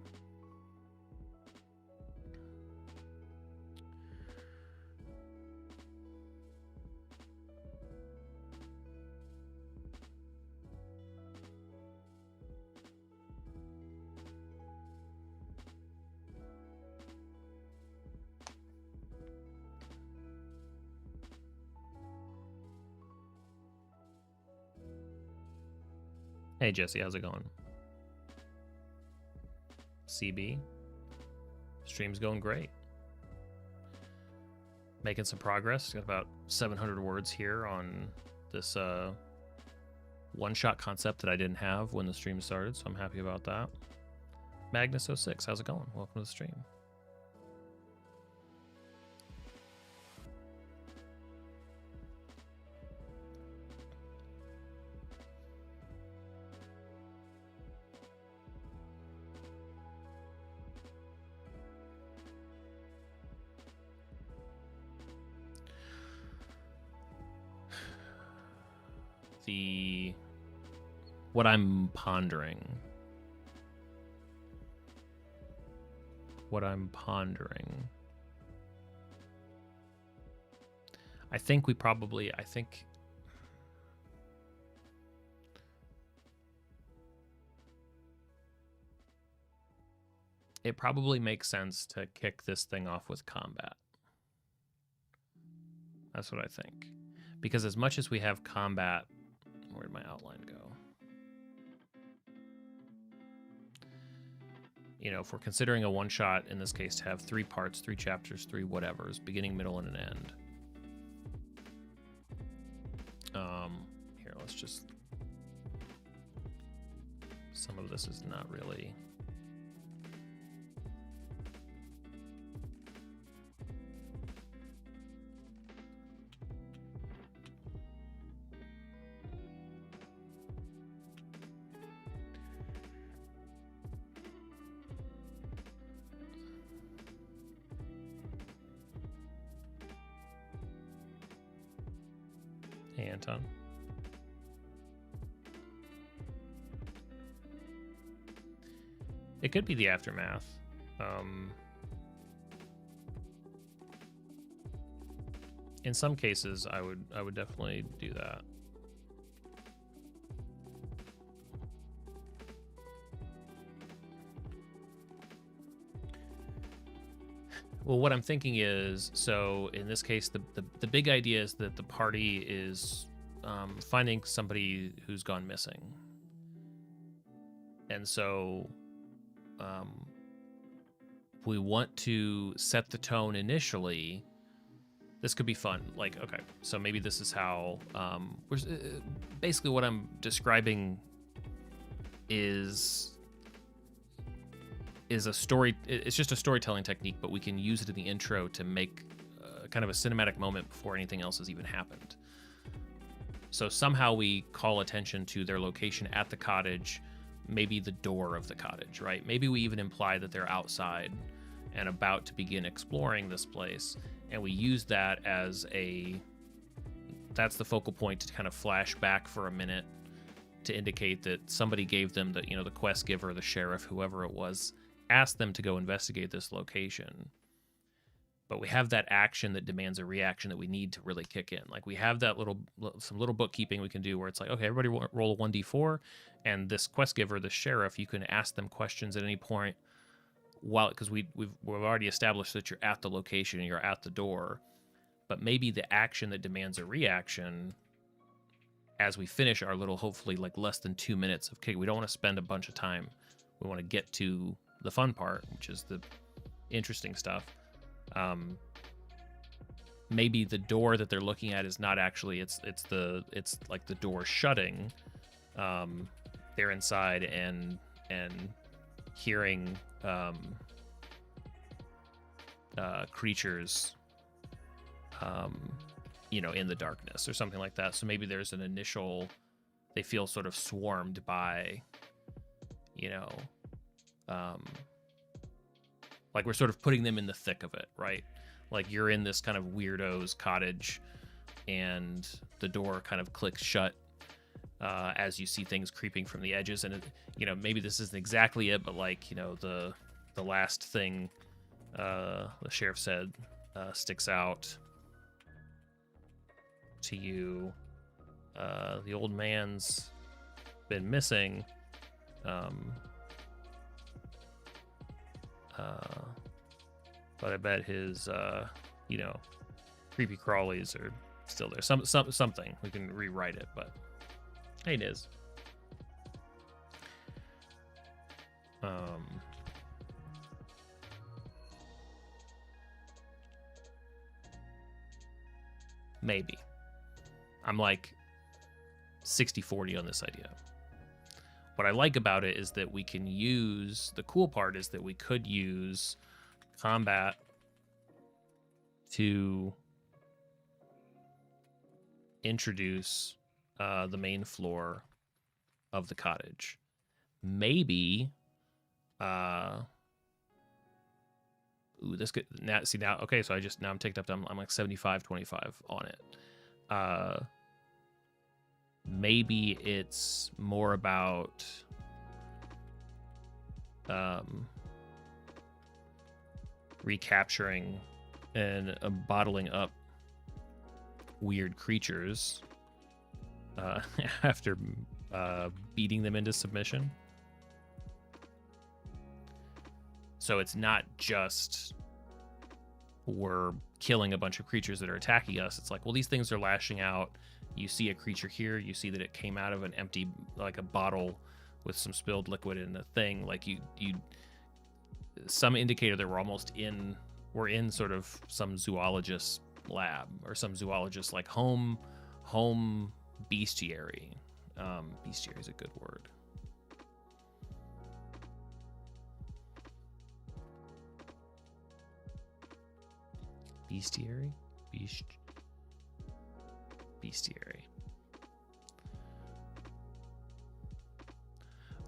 Hey Jesse, how's it going? CB? Stream's going great. Making some progress. Got about 700 words here on this one-shot concept that I didn't have when the stream started, so I'm happy about that. Magnus06, how's it going? Welcome to the stream. What I'm pondering. I think it probably makes sense to kick this thing off with combat. That's what I think. Because as much as we have combat, where'd my outline go? You know, if we're considering a one-shot, in this case, to have 3 parts, 3 chapters, 3 whatevers, beginning, middle, and an end. Here, let's just... Some of this is not really... Hey, Anton. It could be the aftermath. In some cases, I would definitely do that. Well, what I'm thinking is, so in this case, the big idea is that the party is finding somebody who's gone missing. And so we want to set the tone initially. This could be fun. Like, okay, so maybe this is how, basically what I'm describing is a story. It's just a storytelling technique, but we can use it in the intro to make kind of a cinematic moment before anything else has even happened. So somehow we call attention to their location at the cottage, maybe the door of the cottage, right? Maybe we even imply that they're outside and about to begin exploring this place, and we use that as that's the focal point to kind of flash back for a minute to indicate that somebody gave them the quest giver, the sheriff, whoever it was, asked them to go investigate this location. But we have that action that demands a reaction that we need to really kick in. Like, we have that some little bookkeeping we can do where it's like, okay, everybody roll a 1d4, and this quest giver, the sheriff, you can ask them questions at any point, because we've already established that you're at the location and you're at the door. But maybe the action that demands a reaction as we finish our little, hopefully like less than 2 minutes of kick. We don't want to spend a bunch of time. We want to get to the fun part, which is the interesting stuff. Maybe the door that they're looking at is not actually, it's like the door shutting. They're inside and hearing creatures in the darkness or something like that. So maybe there's an initial, they feel sort of swarmed by, like we're sort of putting them in the thick of it, right? Like you're in this kind of weirdo's cottage and the door kind of clicks shut as you see things creeping from the edges. And, maybe this isn't exactly it, but like, the last thing the sheriff said sticks out to you. The old man's been missing. But I bet his, creepy crawlies are still there. Something. We can rewrite it, but hey, it is. Maybe. I'm like 60-40 on this idea. What I like about it is that we can use, the cool part is that we could use combat to introduce the main floor of the cottage. Maybe, this could, now, okay, so now I'm ticked up to, I'm like 75-25 on it. Maybe it's more about recapturing and bottling up weird creatures after beating them into submission. So it's not just we're killing a bunch of creatures that are attacking us. It's like, well, these things are lashing out. You see a creature here. You see that it came out of an empty, like a bottle with some spilled liquid in a thing. Like you some indicator that we're in sort of some zoologist lab or some zoologist like home bestiary. Bestiary is a good word. Bestiary? Bestiary.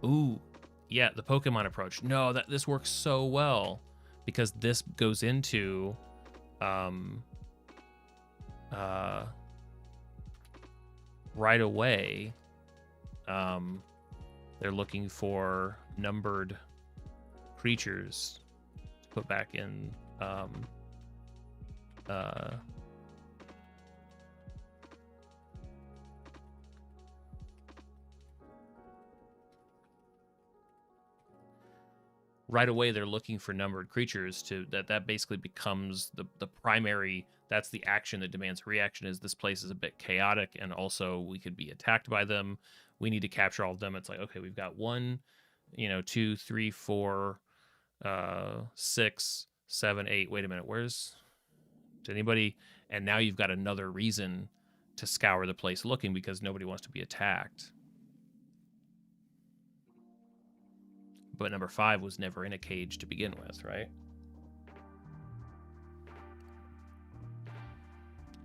Ooh, yeah, the Pokemon approach. No, this works so well because this goes into right away. They're looking for numbered creatures to put back in right away they're looking for numbered creatures to that basically becomes the primary. That's the action that demands a reaction. Is this place is a bit chaotic and also we could be attacked by them. We need to capture all of them. It's like, okay, we've got 1, 2, 3, 4, 6, 7, 8. Wait a minute, where's anybody? And now you've got another reason to scour the place looking because nobody wants to be attacked. But number 5 was never in a cage to begin with, right?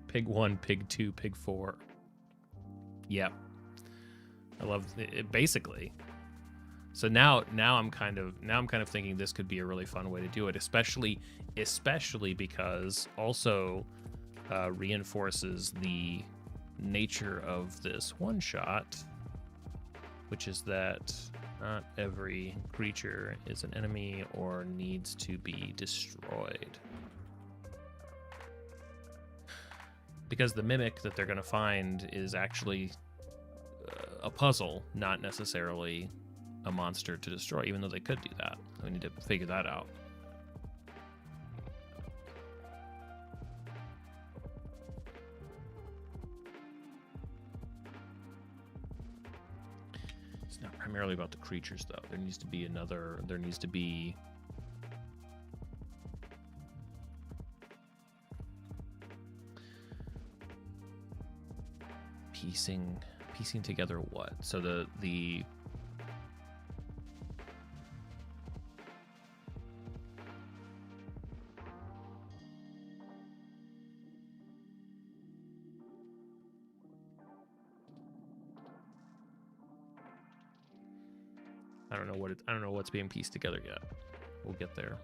Pig 1, Pig 2, Pig 4. Yep. I love it basically. So now I'm kind of thinking this could be a really fun way to do it, especially because also reinforces the nature of this one shot, which is that not every creature is an enemy or needs to be destroyed. Because the mimic that they're going to find is actually a puzzle, not necessarily a monster to destroy, even though they could do that. We need to figure that out. It's not primarily about the creatures, though. There needs to be piecing together what? So the I don't know what's being pieced together yet. We'll get there.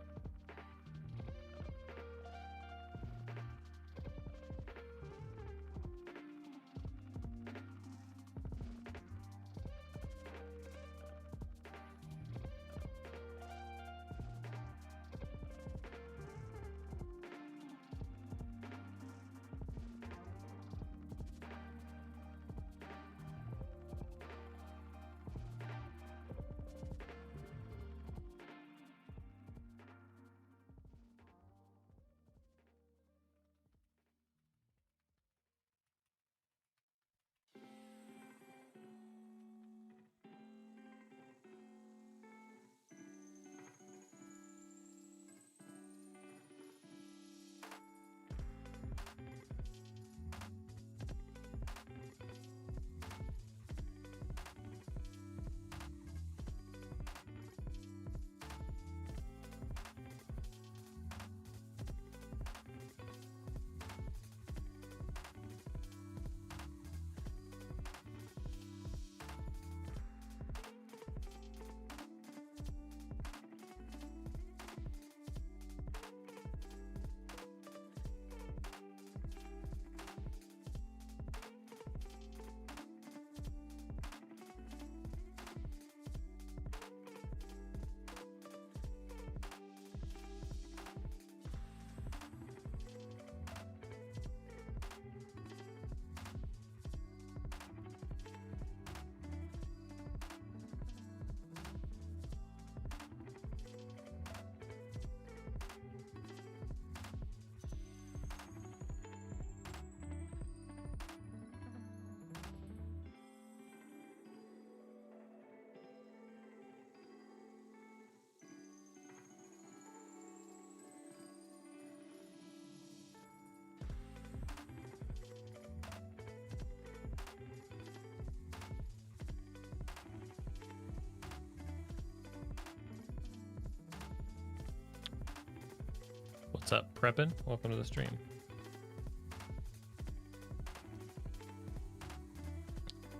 What's up, Preppin? Welcome to the stream.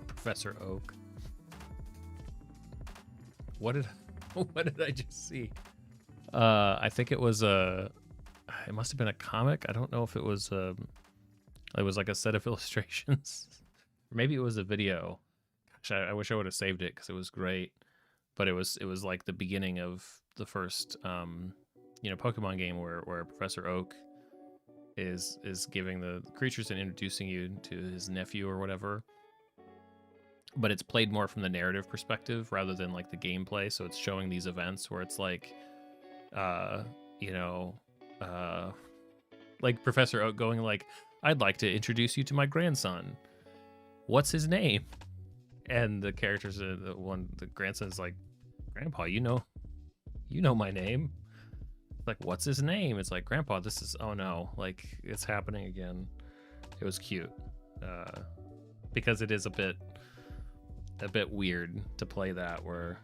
Professor Oak. What did I just see? I think it was it must have been a comic. I don't know if it was like a set of illustrations. Maybe it was a video. Gosh, I wish I would have saved it because it was great. But it was like the beginning of the first Pokemon game where Professor Oak is giving the creatures and introducing you to his nephew or whatever. But it's played more from the narrative perspective rather than like the gameplay. So it's showing these events where it's like, like Professor Oak going like, "I'd like to introduce you to my grandson. What's his name?" And the characters, the grandson's like, "Grandpa, you know my name." Like, what's his name? It's like, "Grandpa, this is, oh no, like it's happening again." It was cute, because it is a bit weird to play that where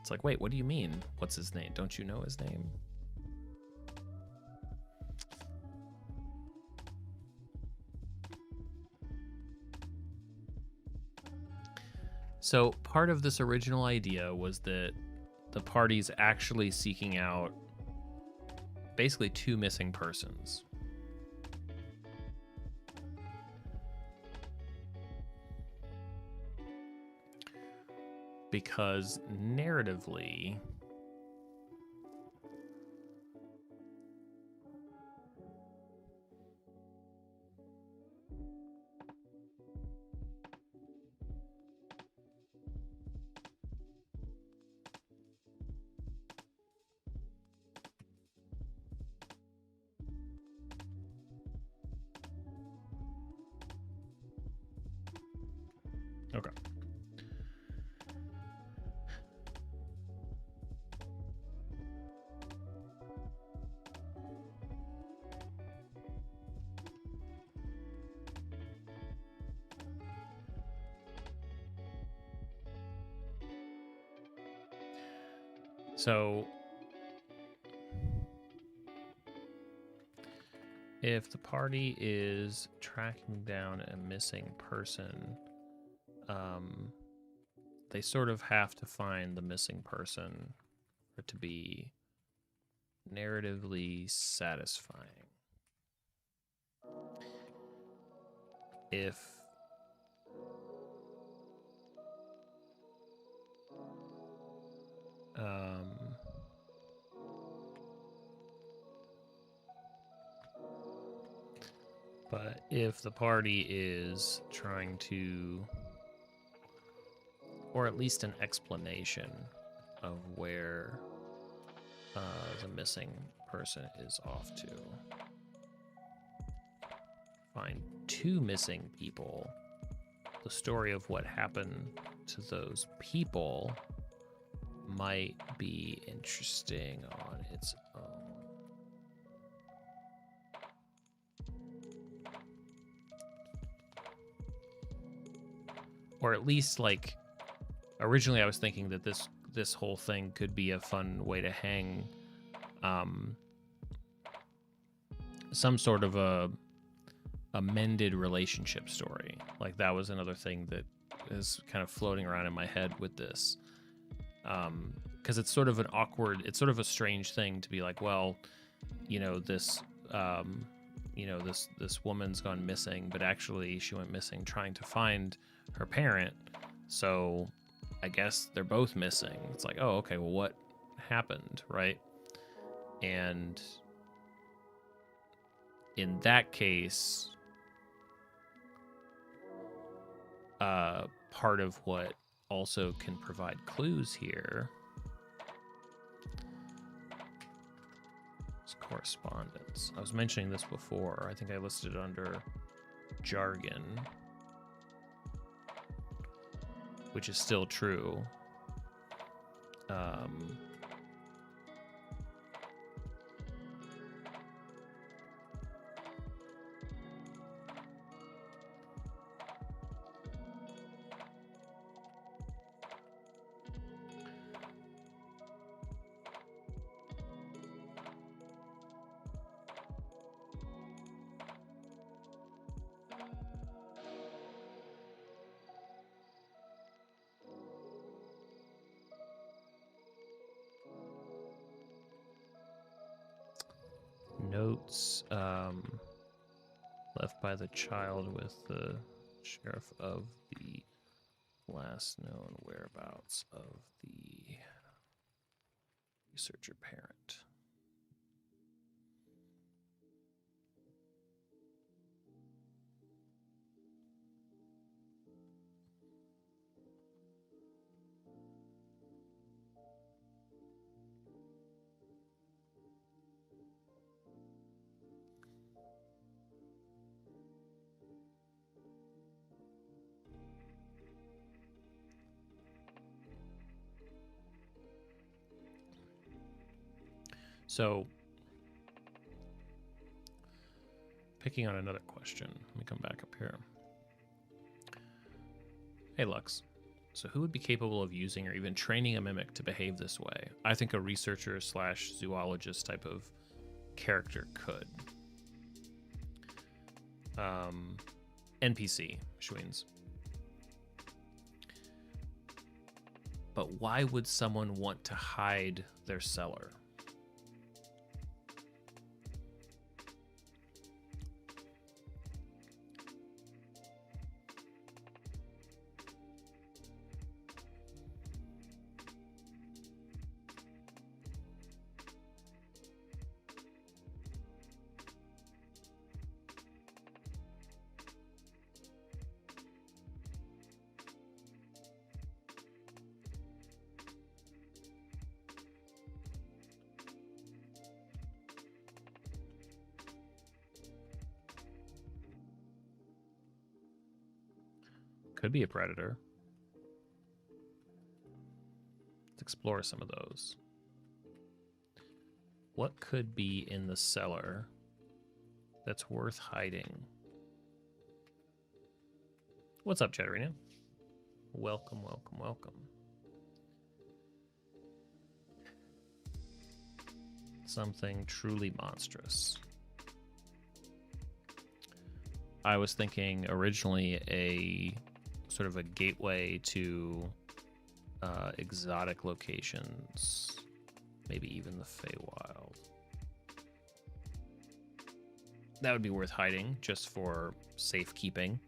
it's like, wait, what do you mean? What's his name? Don't you know his name? So part of this original idea was that the party's actually seeking out basically two missing persons. Because narratively, okay. So if the party is tracking down a missing person, they sort of have to find the missing person for it to be narratively satisfying. If but if the party is trying to, or at least an explanation of where the missing person is off to, find two missing people, the story of what happened to those people might be interesting on its own. Or at least, like, originally I was thinking that this whole thing could be a fun way to hang some sort of a mended relationship story. Like, that was another thing that is kind of floating around in my head with this. Because it's sort of an awkward, it's sort of a strange thing to be like, well, this woman's gone missing, but actually she went missing trying to find her parent. So I guess they're both missing. It's like, oh, okay, well, what happened, right? And in that case, part of what also can provide clues here is correspondence. I was mentioning this before. I think I listed it under jargon, which is still true. Notes left by the child with the sheriff of the last known whereabouts of the researcher parent. So, picking on another question, let me come back up here. Hey, Lux. So who would be capable of using or even training a mimic to behave this way? I think a researcher / zoologist type of character could. NPC, Schweens. But why would someone want to hide their cellar? Could be a predator. Let's explore some of those. What could be in the cellar that's worth hiding? What's up, Chatterina? Welcome, welcome, welcome. Something truly monstrous. I was thinking originally a sort of a gateway to exotic locations, maybe even the Feywild. That would be worth hiding just for safekeeping.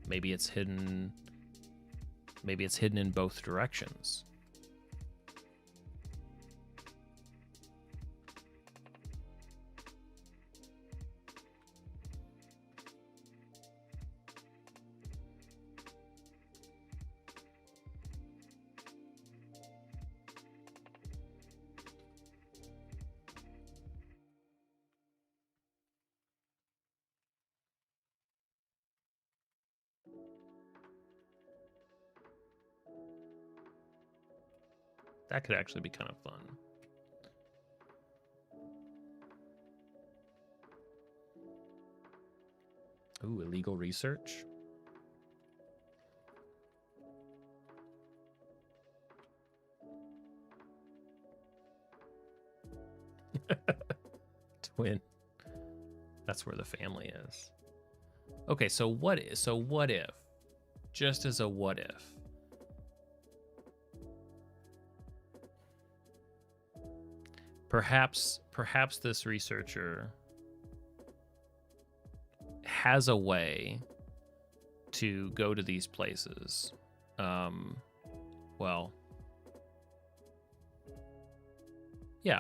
Maybe it's hidden. Maybe it's hidden in both directions. That could actually be kind of fun. Ooh, illegal research. Twin. That's where the family is. Okay, so what if? Just as a what if. Perhaps this researcher has a way to go to these places. Well, yeah,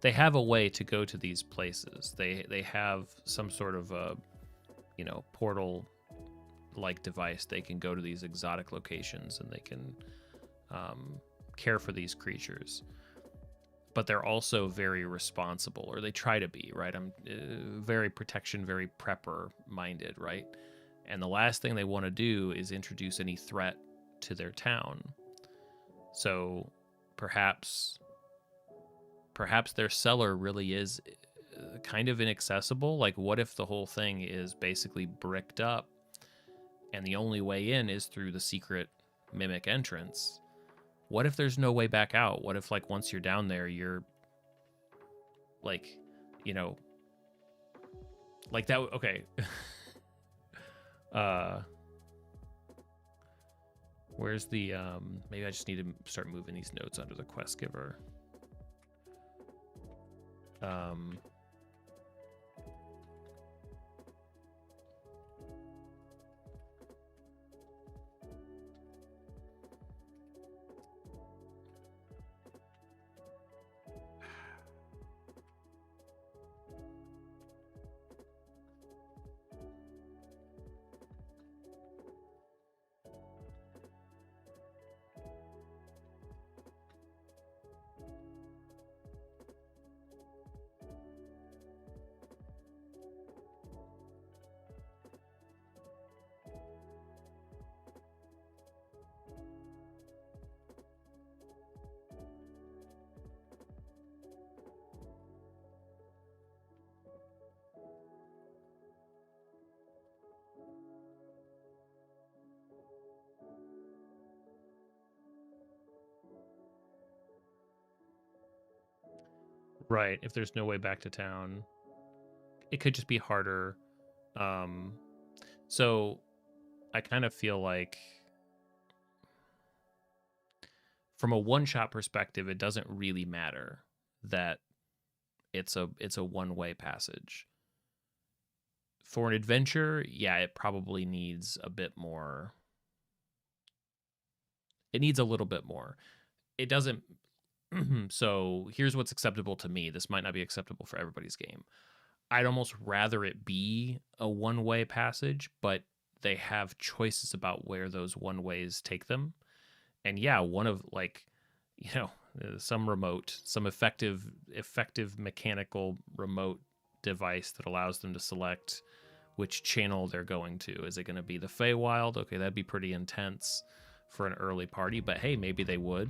they have a way to go to these places. They have some sort of a, portal like device. They can go to these exotic locations and they can care for these creatures. But they're also very responsible, or they try to be, right? I'm very protection, very prepper minded, right? And the last thing they want to do is introduce any threat to their town. So perhaps their cellar really is kind of inaccessible. Like, what if the whole thing is basically bricked up and the only way in is through the secret mimic entrance? What if there's no way back out? What if, like, once you're down there, you're, like, like that? Okay. Where's the, maybe I just need to start moving these notes under the quest giver. Right. If there's no way back to town, it could just be harder. So I kind of feel like from a one-shot perspective, it doesn't really matter that it's a one-way passage. For an adventure, yeah, it probably needs a bit more. It needs a little bit more. It doesn't. So here's what's acceptable to me. This might not be acceptable for everybody's game. I'd almost rather it be a one-way passage, but they have choices about where those one-ways take them. And yeah, one of, like, some effective mechanical remote device that allows them to select which channel they're going to. Is it going to be the Feywild? Okay, that'd be pretty intense for an early party, but hey, maybe they would.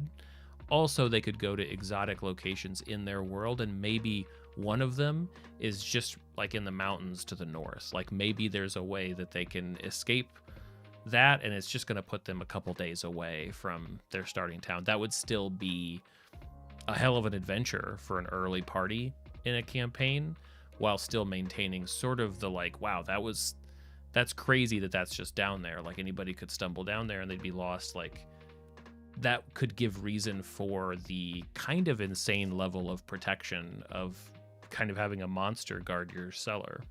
Also, they could go to exotic locations in their world, and maybe one of them is just like in the mountains to the north. Like, maybe there's a way that they can escape that, and it's just going to put them a couple days away from their starting town. That would still be a hell of an adventure for an early party in a campaign, while still maintaining sort of the, like, wow, that's crazy that's just down there. Like, anybody could stumble down there and they'd be lost, like, that could give reason for the kind of insane level of protection of kind of having a monster guard your cellar.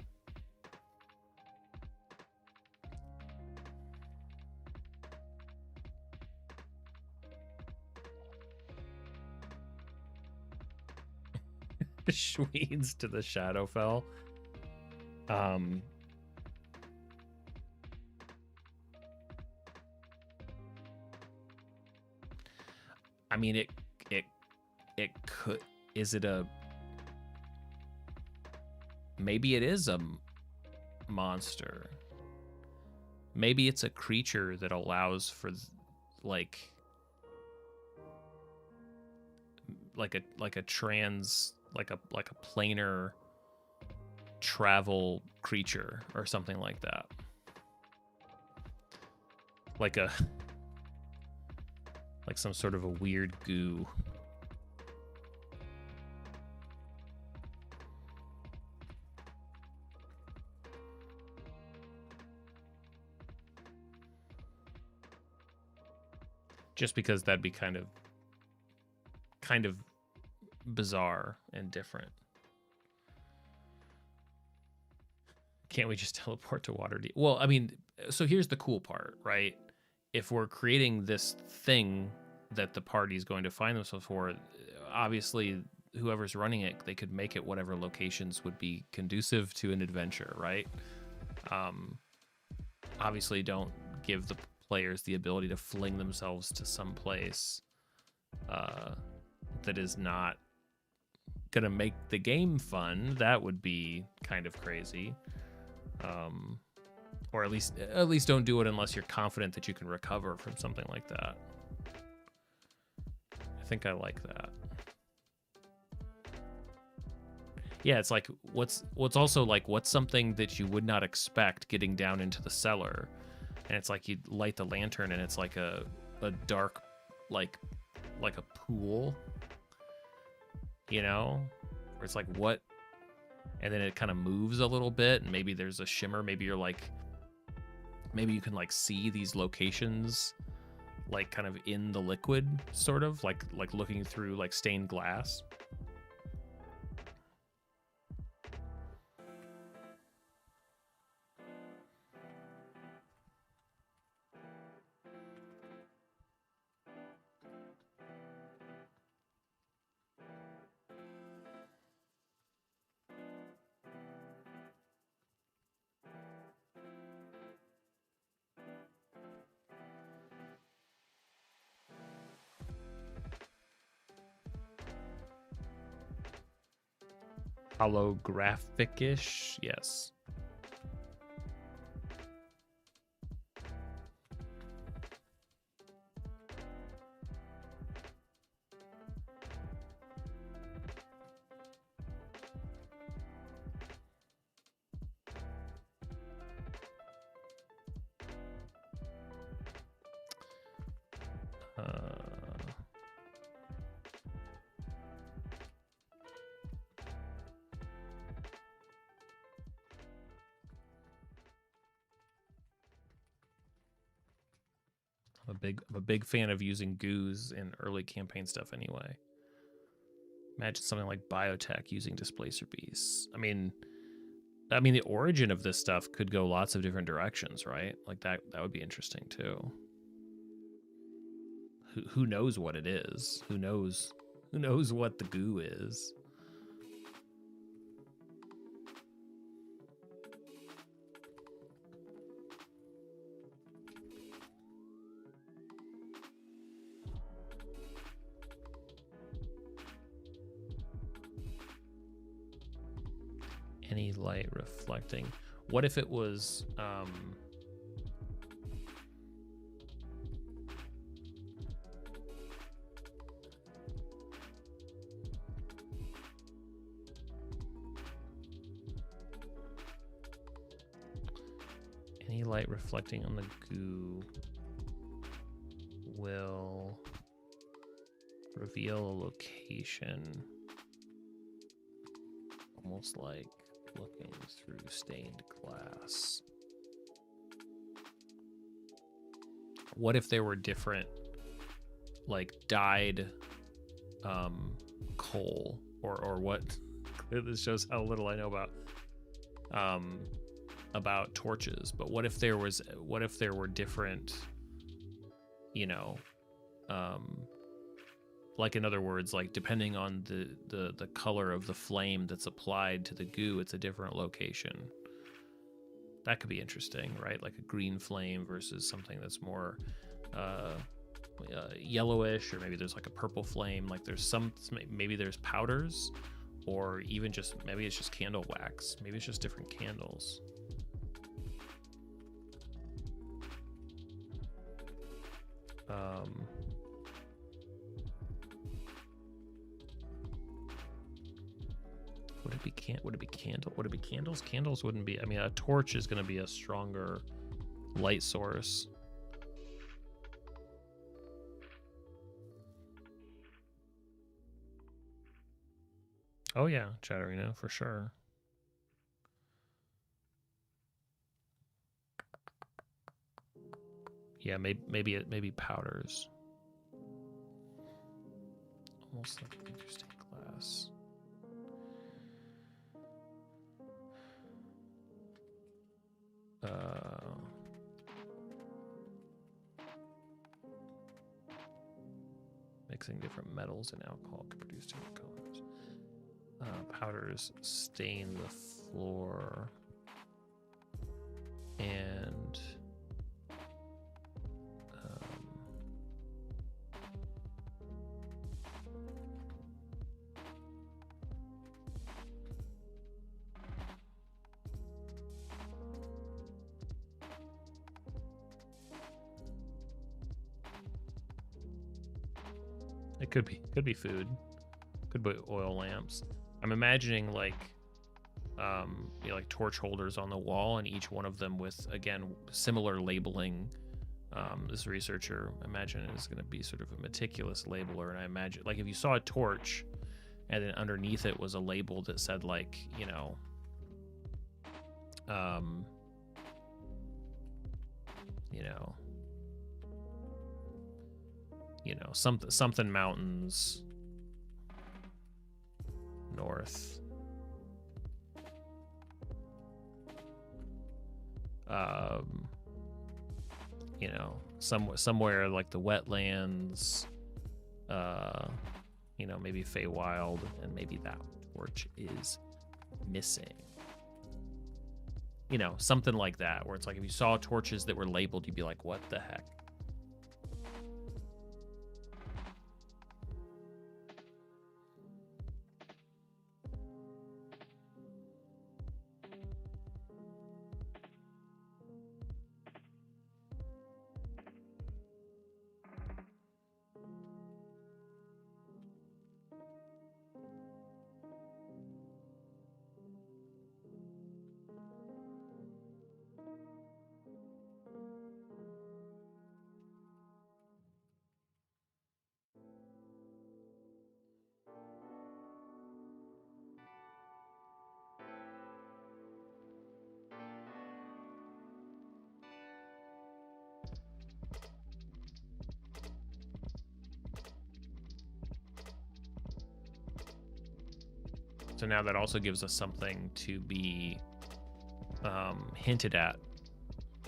Swedes to the Shadowfell. I mean, it could. Is it a? Maybe it is a monster. Maybe it's a creature that allows for like a trans like a planar travel creature or something like that. Like some sort of a weird goo. Just because that'd be kind of bizarre and different. Can't we just teleport to Waterdeep? Well, I mean, so here's the cool part, right? If we're creating this thing that the party's going to find themselves for, obviously whoever's running it, they could make it whatever locations would be conducive to an adventure, right? Obviously don't give the players the ability to fling themselves to some place that is not gonna make the game fun. That would be kind of crazy. Or at least don't do it unless you're confident that you can recover from something like that. I think I like that. Yeah, it's like what's also like what's something that you would not expect getting down into the cellar, and it's like you light the lantern and it's like a dark like a pool, you know, where it's like what, and then it kind of moves a little bit and maybe there's a shimmer, maybe you're like, maybe you can like see these locations like kind of in the liquid, sort of like looking through like stained glass. Holographic-ish, yes. I'm a big fan of using goos in early campaign stuff anyway. Imagine something like biotech using displacer beasts. I mean the origin of this stuff could go lots of different directions, right? Like that would be interesting too. Who knows what it is? Who knows what the goo is? Any light reflecting. What if it was any light reflecting on the goo will reveal a location, almost like looking through stained glass. What if there were different like dyed coal or what. This shows how little I know about torches. But what if there were different, you know, like, in other words, like, depending on the color of the flame that's applied to the goo, it's a different location. That could be interesting, right? Like a green flame versus something that's more yellowish, or maybe there's like a purple flame. Like maybe there's powders, or even just, maybe it's just candle wax. Maybe it's just different candles. Would it be candle? Would it be candles? Candles wouldn't be. I mean, a torch is going to be a stronger light source. Oh yeah, Chatterino, for sure. Yeah, maybe powders. Almost like an interesting class. Mixing different metals and alcohol can produce different colors. Powders stain the floor, and it could be food, could be oil lamps. I'm imagining like you know, like torch holders on the wall, and each one of them with, again, similar labeling. This researcher, imagine, is going to be sort of a meticulous labeler, and I imagine, like, if you saw a torch and then underneath it was a label that said, like, you know, something mountains north, you know, somewhere like the wetlands, you know, maybe Feywild, and maybe that torch is missing. You know, something like that, where it's like if you saw torches that were labeled, you'd be like, what the heck? So now that also gives us something to be hinted at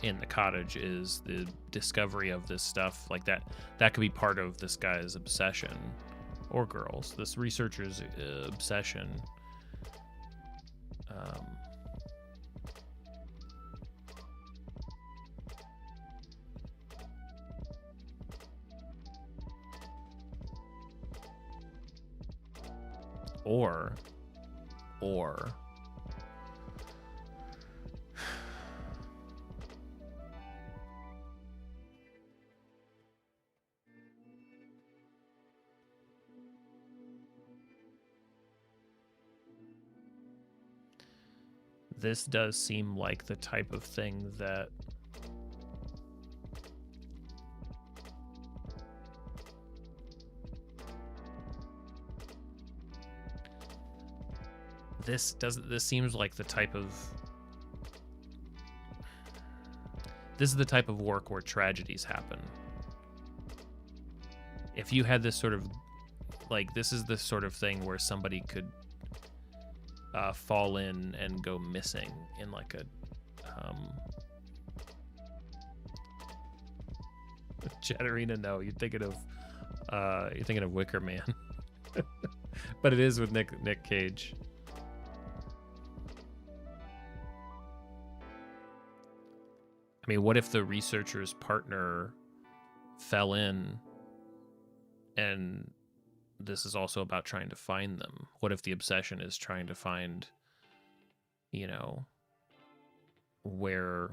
in the cottage, is the discovery of this stuff. Like that could be part of this guy's obsession, or girl's, this researcher's obsession. Or this does seem like the type of thing that this seems like the type of, this is the type of work where tragedies happen. if you had this sort of, like, this is the sort of thing where somebody could fall in and go missing in like a Chatterina, no, you're thinking of Wicker Man. But it is with Nick Cage. I mean, what if the researcher's partner fell in, and this is also about trying to find them? What if the obsession is trying to find, you know, where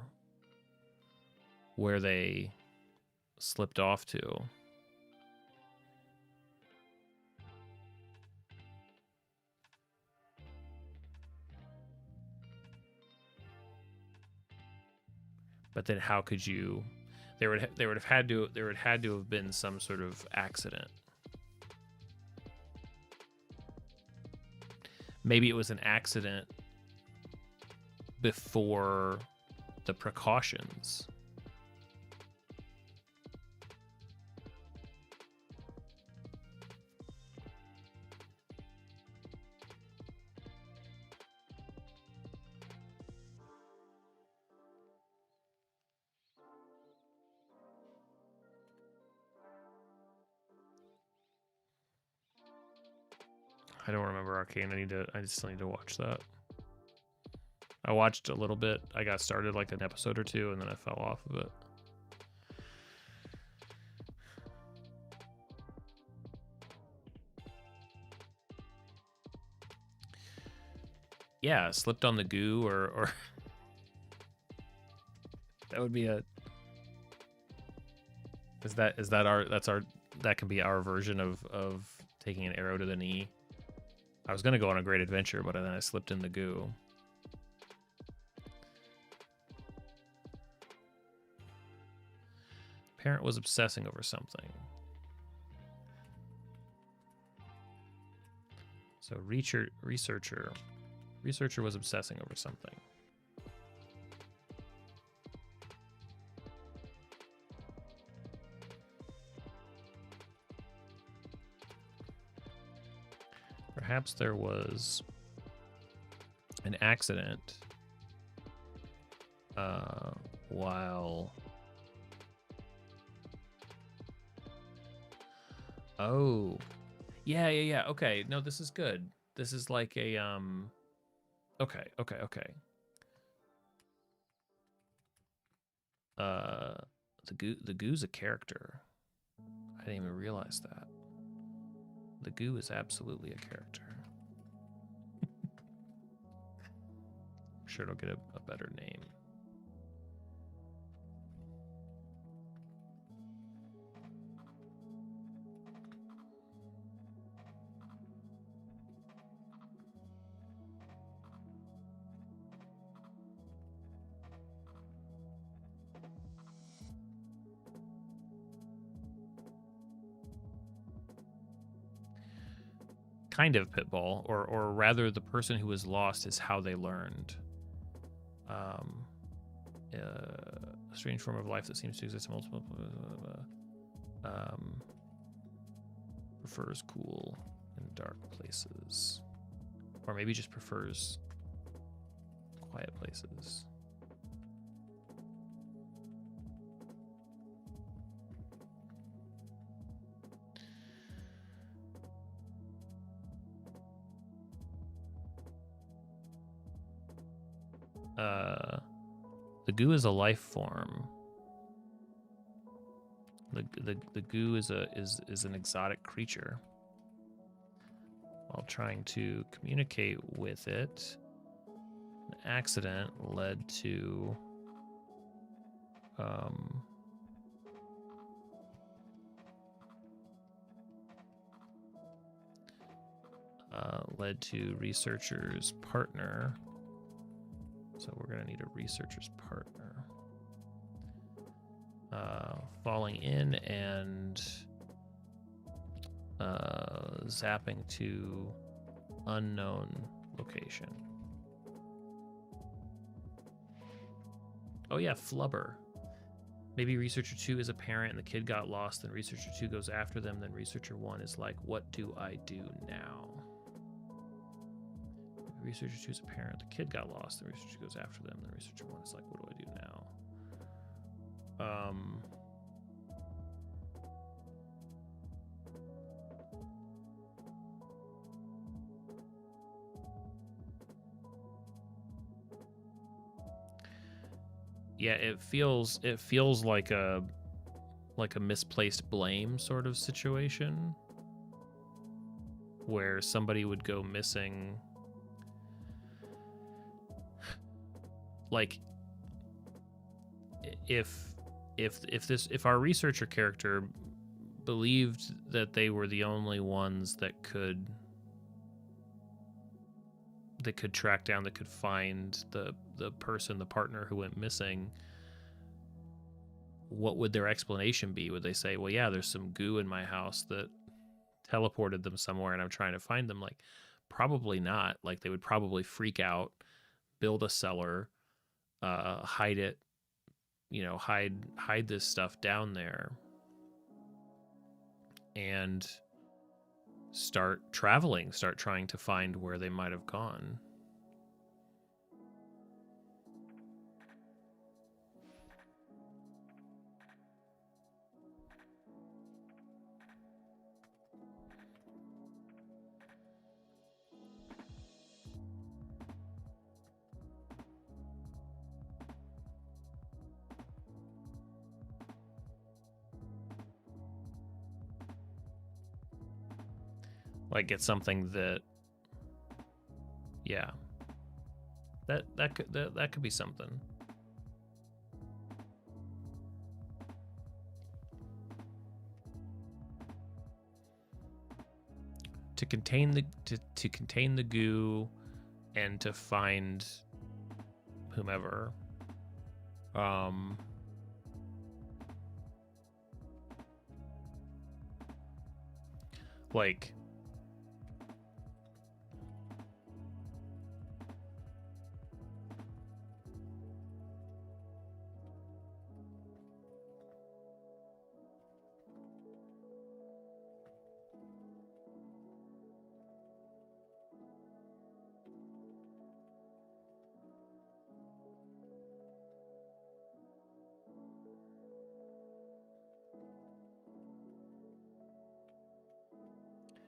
they slipped off to? But then how could you? There would have had to have been some sort of accident. Maybe it was an accident before the precautions. I don't remember Arcane. I still need to watch that. I watched a little bit. I got started like an episode or two, and then I fell off of it. Yeah, slipped on the goo, or that would be a. That can be our version of taking an arrow to the knee. I was gonna go on a great adventure, but then I slipped in the goo. Parent was obsessing over something. So researcher was obsessing over something. Perhaps there was an accident while... Oh, yeah. Okay, no, this is good. This is like a Okay. The goo's a character. I didn't even realize that. The goo is absolutely a character. I'm sure it'll get a better name. Kind of Pitbull, or rather the person who was lost is how they learned. A strange form of life that seems to exist in multiple prefers cool and dark places, or maybe just prefers quiet places. The goo is a life form. The goo is an exotic creature. While trying to communicate with it, an accident led to researcher's partner. So we're going to need a researcher's partner. Falling in and zapping to unknown location. Oh yeah, Flubber. Maybe researcher 2 is a parent and the kid got lost, then researcher 2 goes after them, then researcher 1 is like, what do I do now? Researcher 2 is a parent, the kid got lost, then researcher goes after them, then researcher 1 is like, what do I do now? Yeah, it feels like a misplaced blame sort of situation where somebody would go missing. Like if our researcher character believed that they were the only ones that could track down, that could find the person, the partner who went missing, what would their explanation be? Would they say, well, yeah, there's some goo in my house that teleported them somewhere and I'm trying to find them? Like, probably not. Like, they would probably freak out, build a cellar, hide it, hide this stuff down there, and start traveling, start trying to find where they might have gone. Like, get something that, yeah, that could be something. To contain the goo and to find whomever. Like,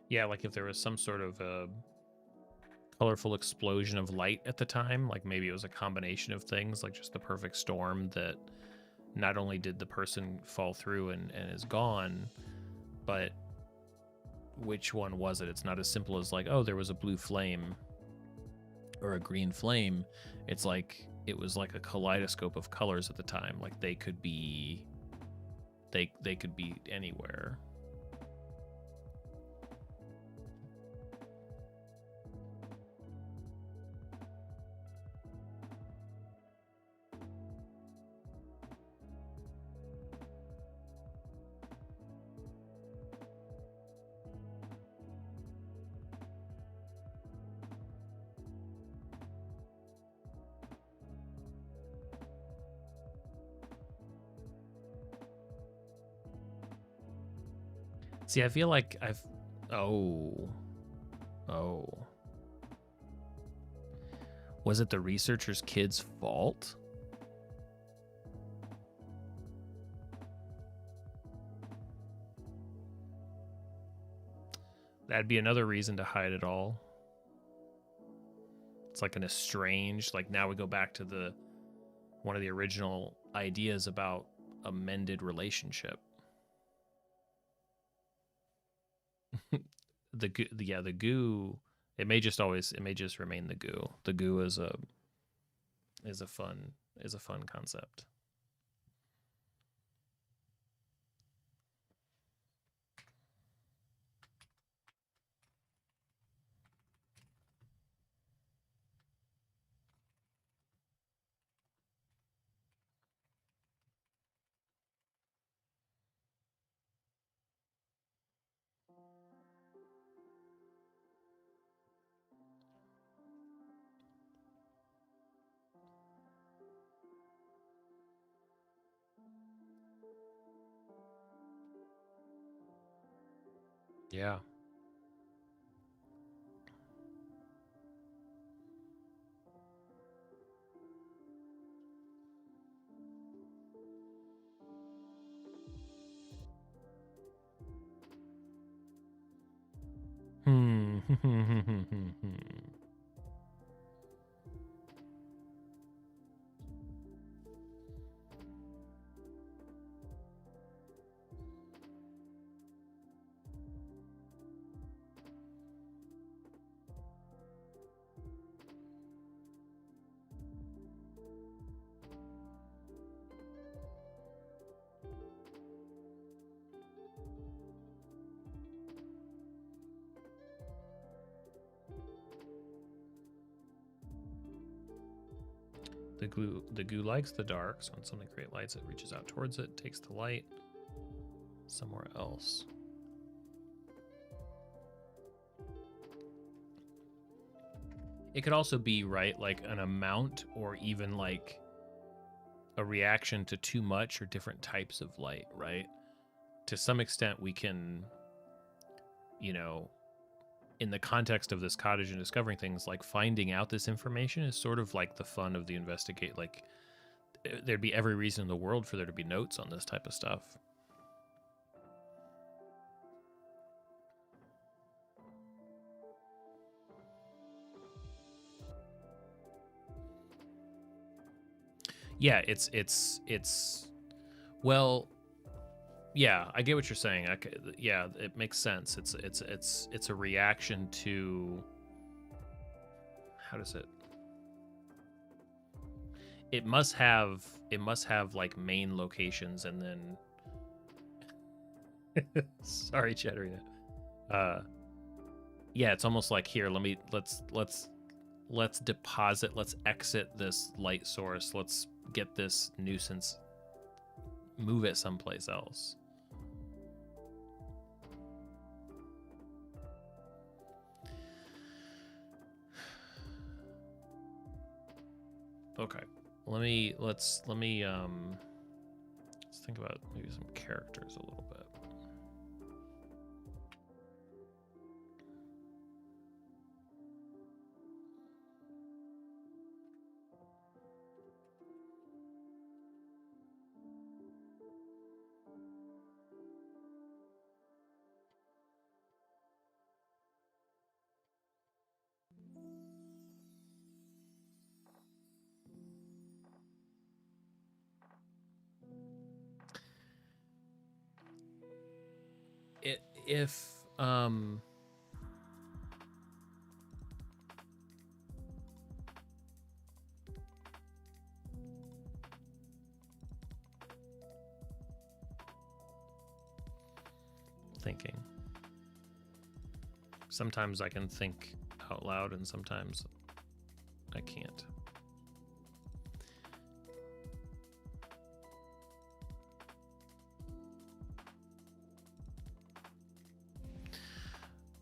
yeah, like if there was some sort of a colorful explosion of light at the time, like maybe it was a combination of things, like just the perfect storm that not only did the person fall through and is gone, but which one was it? It's not as simple as like, oh, there was a blue flame or a green flame. It's like it was like a kaleidoscope of colors at the time. Like they could be anywhere. See, I feel like Oh. Was it the researcher's kid's fault? That'd be another reason to hide it all. It's like an estranged, like now we go back to one of the original ideas about a mended relationship. The goo, it may just remain the goo. The goo is a fun concept. Yeah. Hmm. The goo likes the dark, so when something creates lights, it reaches out towards it, takes the light somewhere else. It could also be, right, like an amount or even like a reaction to too much or different types of light, right? To some extent, we can, you know, in the context of this cottage and discovering things, like finding out this information is sort of like the fun of the investigate. Like there'd be every reason in the world for there to be notes on this type of stuff. Yeah, it's well, yeah, I get what you're saying. Yeah, it makes sense. It's a reaction to, how does it? It must have like main locations and then sorry, Cheddarita. Yeah, it's almost like here, let's deposit, let's exit this light source. Let's get this nuisance, move it someplace else. Okay. Let's think about maybe some characters a little bit. If thinking, sometimes I can think out loud and sometimes I can't.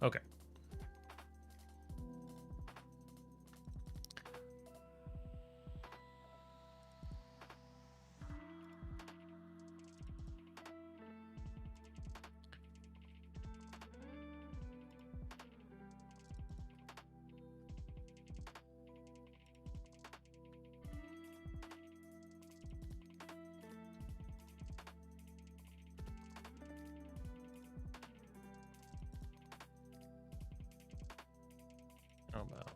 Okay. How about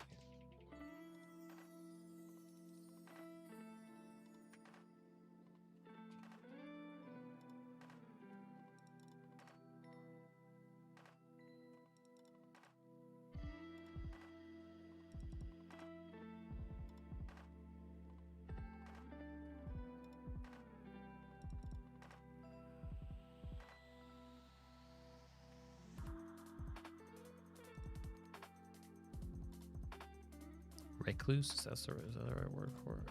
recluse? Is that the right word for it?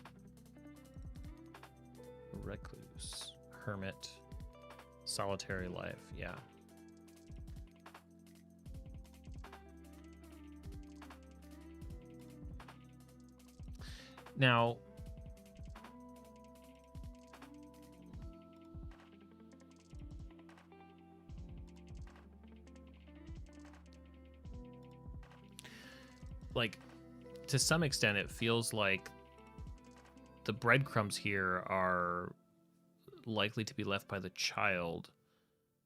Recluse, hermit, solitary life. Yeah. Now, like, to some extent, it feels like the breadcrumbs here are likely to be left by the child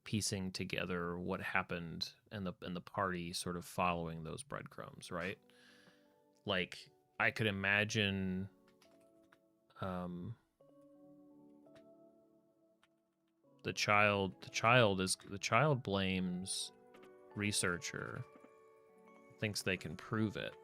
piecing together what happened and the party sort of following those breadcrumbs, right? Like, I could imagine the child blames researcher, thinks they can prove it.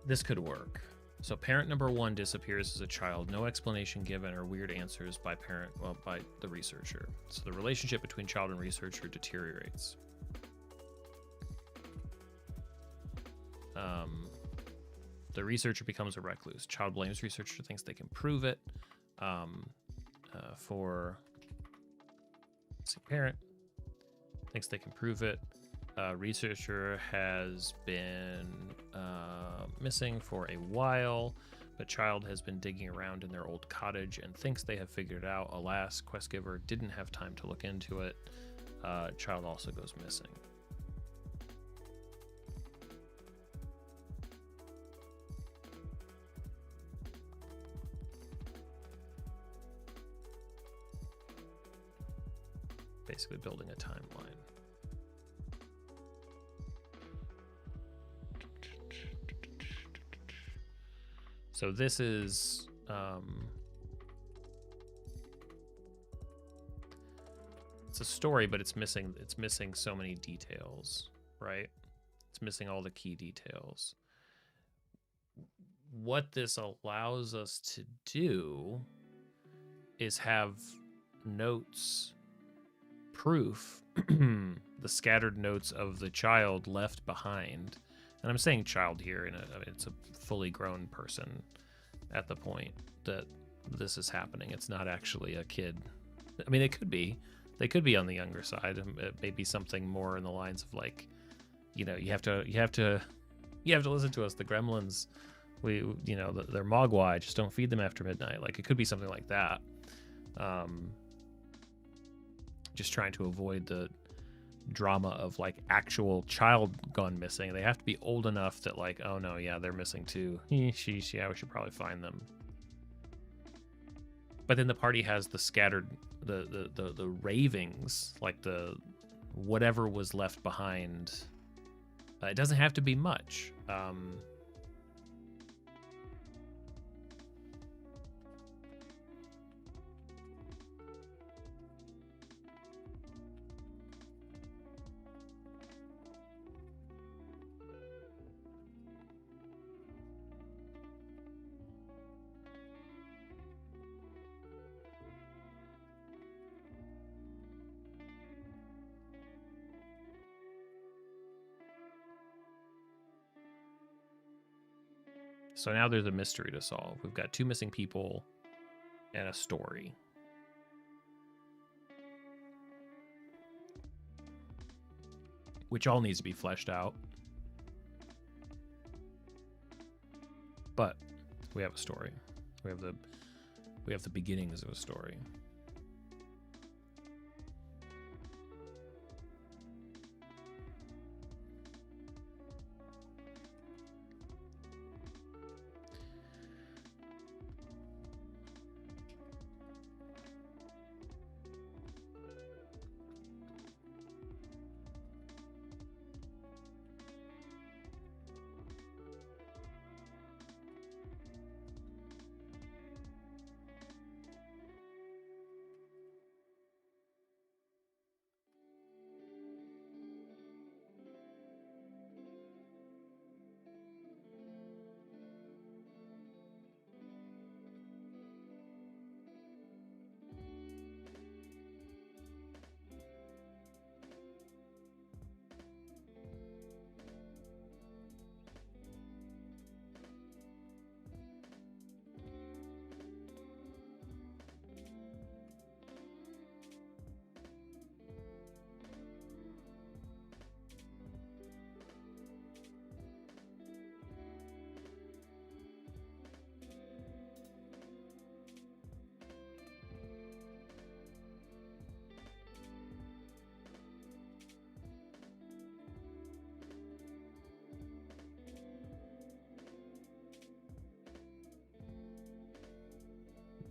This could work. So parent number 1 disappears as a child, no explanation given or weird answers by by the researcher. So the relationship between child and researcher deteriorates. The researcher becomes a recluse. Child blames researcher, thinks they can prove it. Parent thinks they can prove it. Researcher has been missing for a while, but child has been digging around in their old cottage and thinks they have figured it out. Alas, quest giver didn't have time to look into it. Child also goes missing. Basically building a timeline. So this is it's a story, but it's missing so many details, right? It's missing all the key details. What this allows us to do is have notes, proof, the scattered notes of the child left behind. And I'm saying child here, it's a fully grown person at the point that this is happening. It's not actually a kid. I mean, it could be. They could be on the younger side. Maybe something more in the lines of, like, you have to listen to us. The gremlins, they're mogwai. Just don't feed them after midnight. Like, it could be something like that. Just trying to avoid the drama of, like, actual child gone missing. They have to be old enough that, like, oh no, yeah, they're missing too. Yeah, we should probably find them. But then the party has the scattered, the ravings, like the whatever was left behind. It doesn't have to be much. So now there's a mystery to solve. We've got 2 missing people and a story. Which all needs to be fleshed out. But we have a story. We have the beginnings of a story.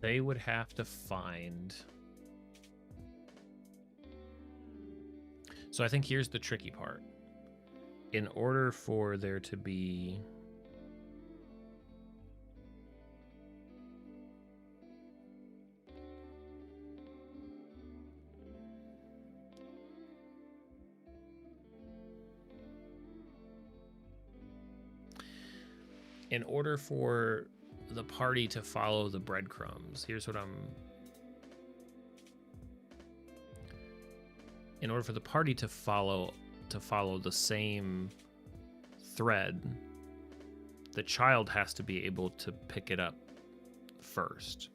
They would have to find... So I think here's the tricky part. In order for there to be... In order for the party to follow the breadcrumbs, here's what I'm... In order for the party to follow the same thread, the child has to be able to pick it up first.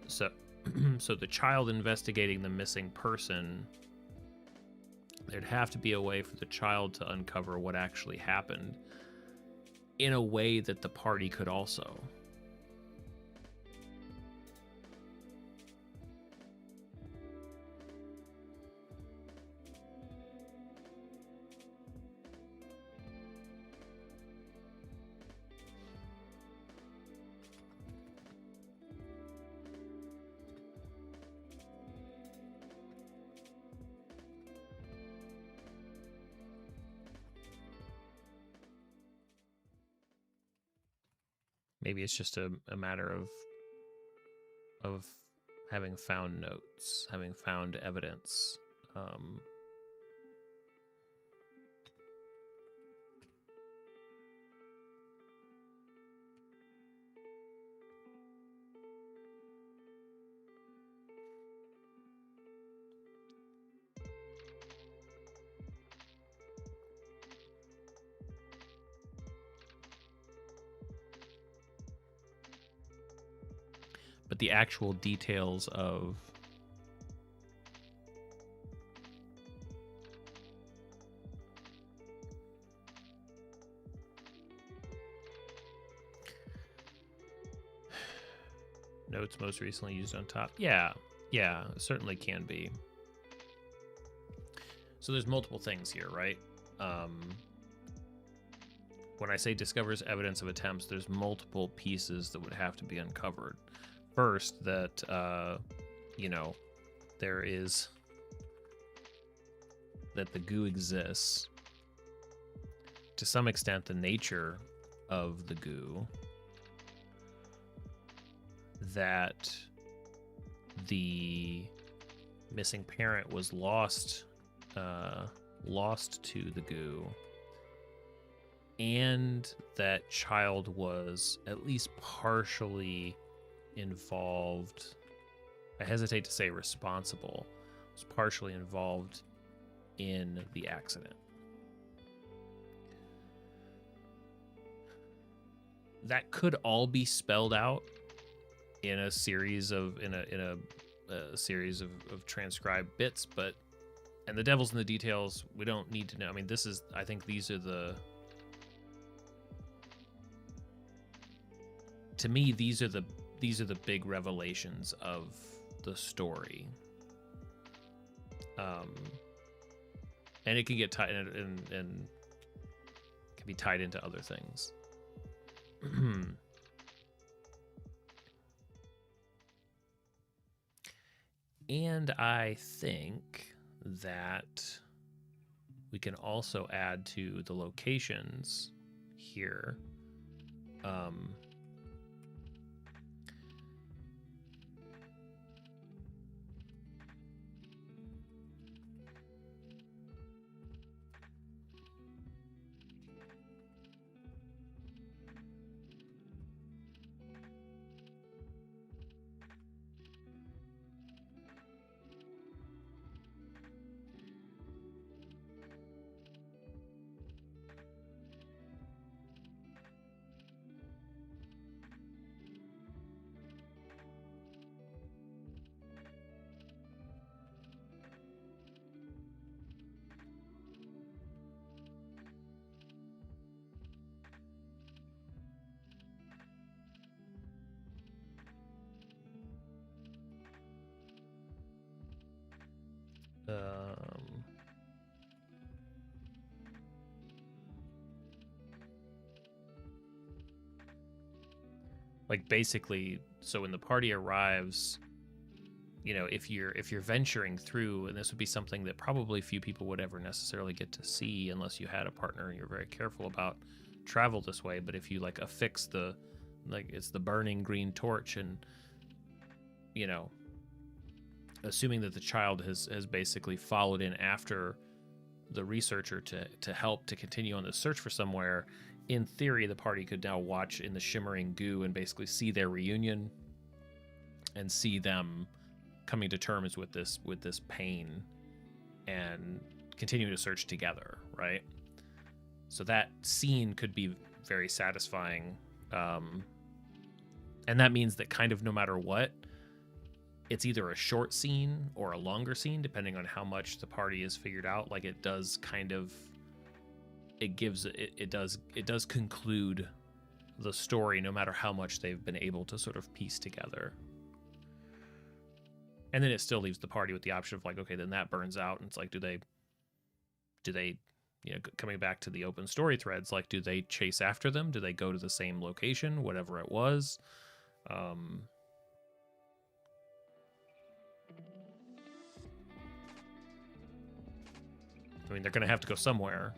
So, so the child investigating the missing person, there'd have to be a way for the child to uncover what actually happened in a way that the party could also. Maybe it's just a matter of having found notes, having found evidence. But the actual details of notes most recently used on top. Yeah, certainly can be. So there's multiple things here, right? When I say discovers evidence of attempts, there's multiple pieces that would have to be uncovered. First, that, there is, that the goo exists. To some extent, the nature of the goo. That the missing parent was lost to the goo. And that child was at least partially involved. I hesitate to say responsible. Was partially involved in the accident. That could all be spelled out in a series of series of transcribed bits, and the devil's in the details. We don't need to know. I mean, I think these are the, to me, these are the big revelations of the story. And it can get tied and can be tied into other things. And I think that we can also add to the locations here. Like basically So when the party arrives, if you're venturing through, and this would be something that probably few people would ever necessarily get to see unless you had a partner and you're very careful about travel this way. But if you like affix it's the burning green torch, and assuming that the child has basically followed in after the researcher to help to continue on the search for somewhere, in theory the party could now watch in the shimmering goo and basically see their reunion and see them coming to terms with this pain and continuing to search together, right? So that scene could be very satisfying, and that means that kind of no matter what, it's either a short scene or a longer scene, depending on how much the party has figured out. Like it does conclude the story, no matter how much they've been able to sort of piece together. And then it still leaves the party with the option of like, okay, then that burns out, and it's like, do they, coming back to the open story threads, like, do they chase after them? Do they go to the same location, whatever it was? I mean, they're going to have to go somewhere.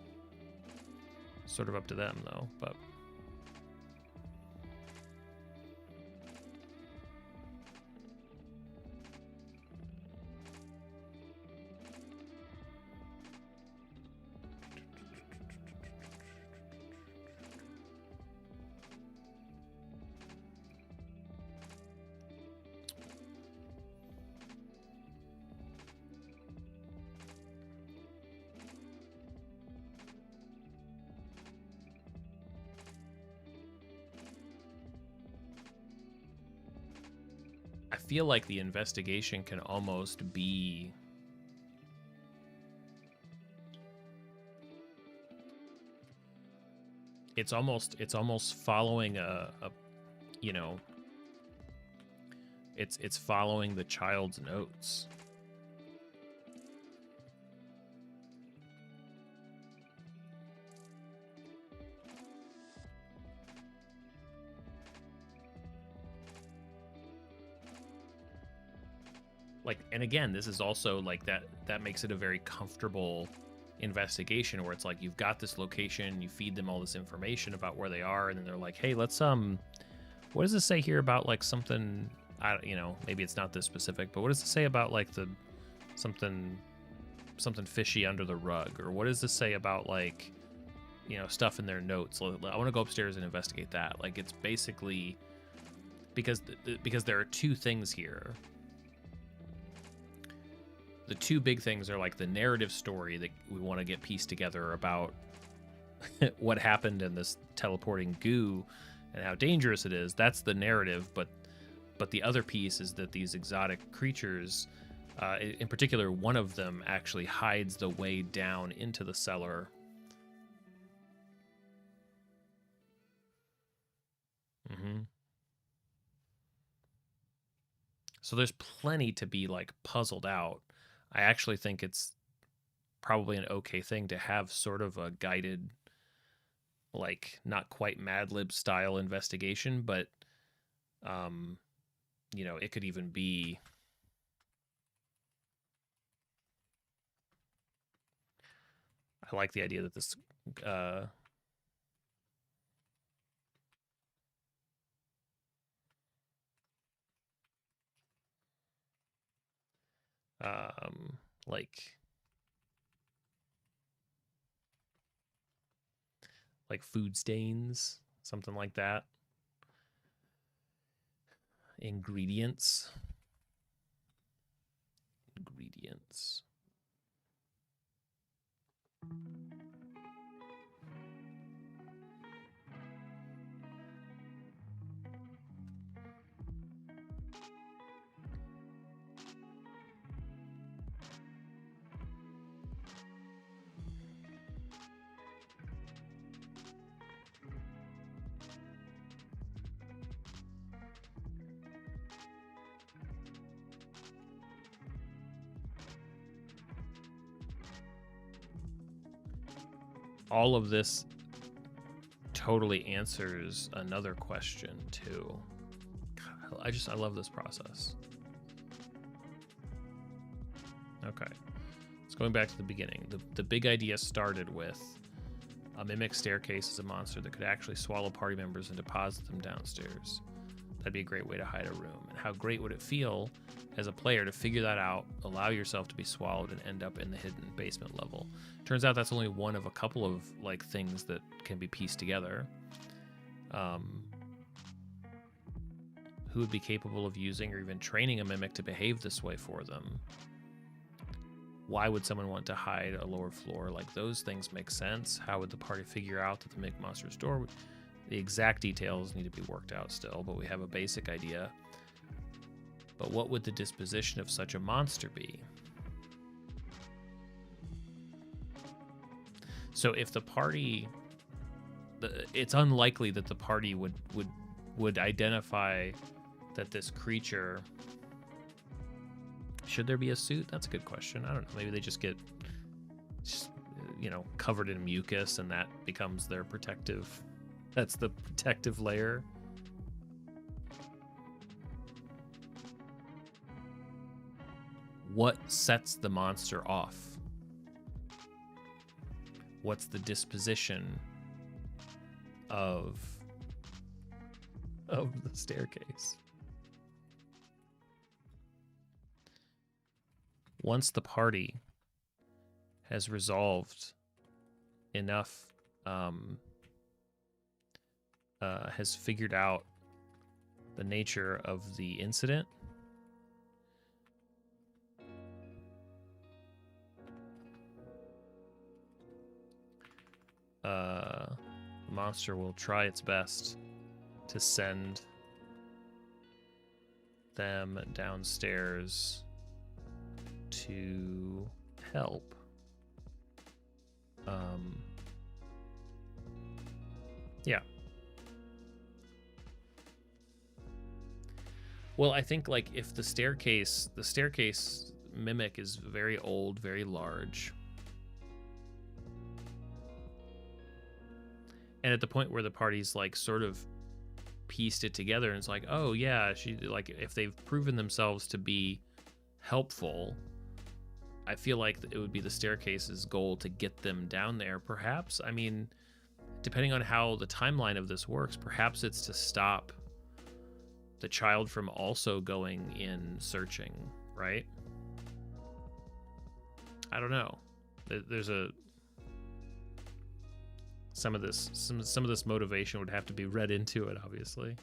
Sort of up to them, though, but... I feel like the investigation can almost be it's almost following it's following the child's notes. Like, and again, this is also like that makes it a very comfortable investigation, where it's like you've got this location, you feed them all this information about where they are, and then they're like, hey, let's what does this say here about like something, maybe it's not this specific, but what does it say about like the something fishy under the rug, or what does this say about like stuff in their notes? I want to go upstairs and investigate that. Like, it's basically because there are two things here. The two big things are like the narrative story that we want to get pieced together about what happened in this teleporting goo and how dangerous it is. That's the narrative, but the other piece is that these exotic creatures, in particular, one of them actually hides the way down into the cellar. So there's plenty to be like puzzled out. I actually think it's probably an okay thing to have sort of a guided, like, not quite Mad Lib style investigation, but it could even be I like the idea that this like food stains, something like that. Ingredients. All of this totally answers another question too. God, I love this process. Okay. It's going back to the beginning. The big idea started with a mimic staircase as a monster that could actually swallow party members and deposit them downstairs. That'd be a great way to hide a room. And how great would it feel as a player to figure that out, allow yourself to be swallowed, and end up in the hidden basement level? Turns out that's only one of a couple of like things that can be pieced together. Who would be capable of using or even training a mimic to behave this way for them? Why would someone want to hide a lower floor? Like, those things make sense. How would the party figure out that the mimic monster's door? The exact details need to be worked out still, but we have a basic idea. But what would the disposition of such a monster be? So if the party, it's unlikely that the party would identify that this creature. Should there be a suit? That's a good question. I don't know. Maybe they just get, covered in mucus, and that becomes their protective. That's the protective layer. What sets the monster off? What's the disposition of the staircase? Once the party has resolved enough, has figured out the nature of the incident, the monster will try its best to send them downstairs to help. Yeah. Well, I think like if the staircase mimic is very old, very large, and at the point where the party's like sort of pieced it together, and it's like, oh yeah, she, like, if they've proven themselves to be helpful, I feel like it would be the staircase's goal to get them down there. Perhaps, I mean, depending on how the timeline of this works, perhaps it's to stop the child from also going in searching, right? I don't know. There's some of this motivation would have to be read into it, obviously.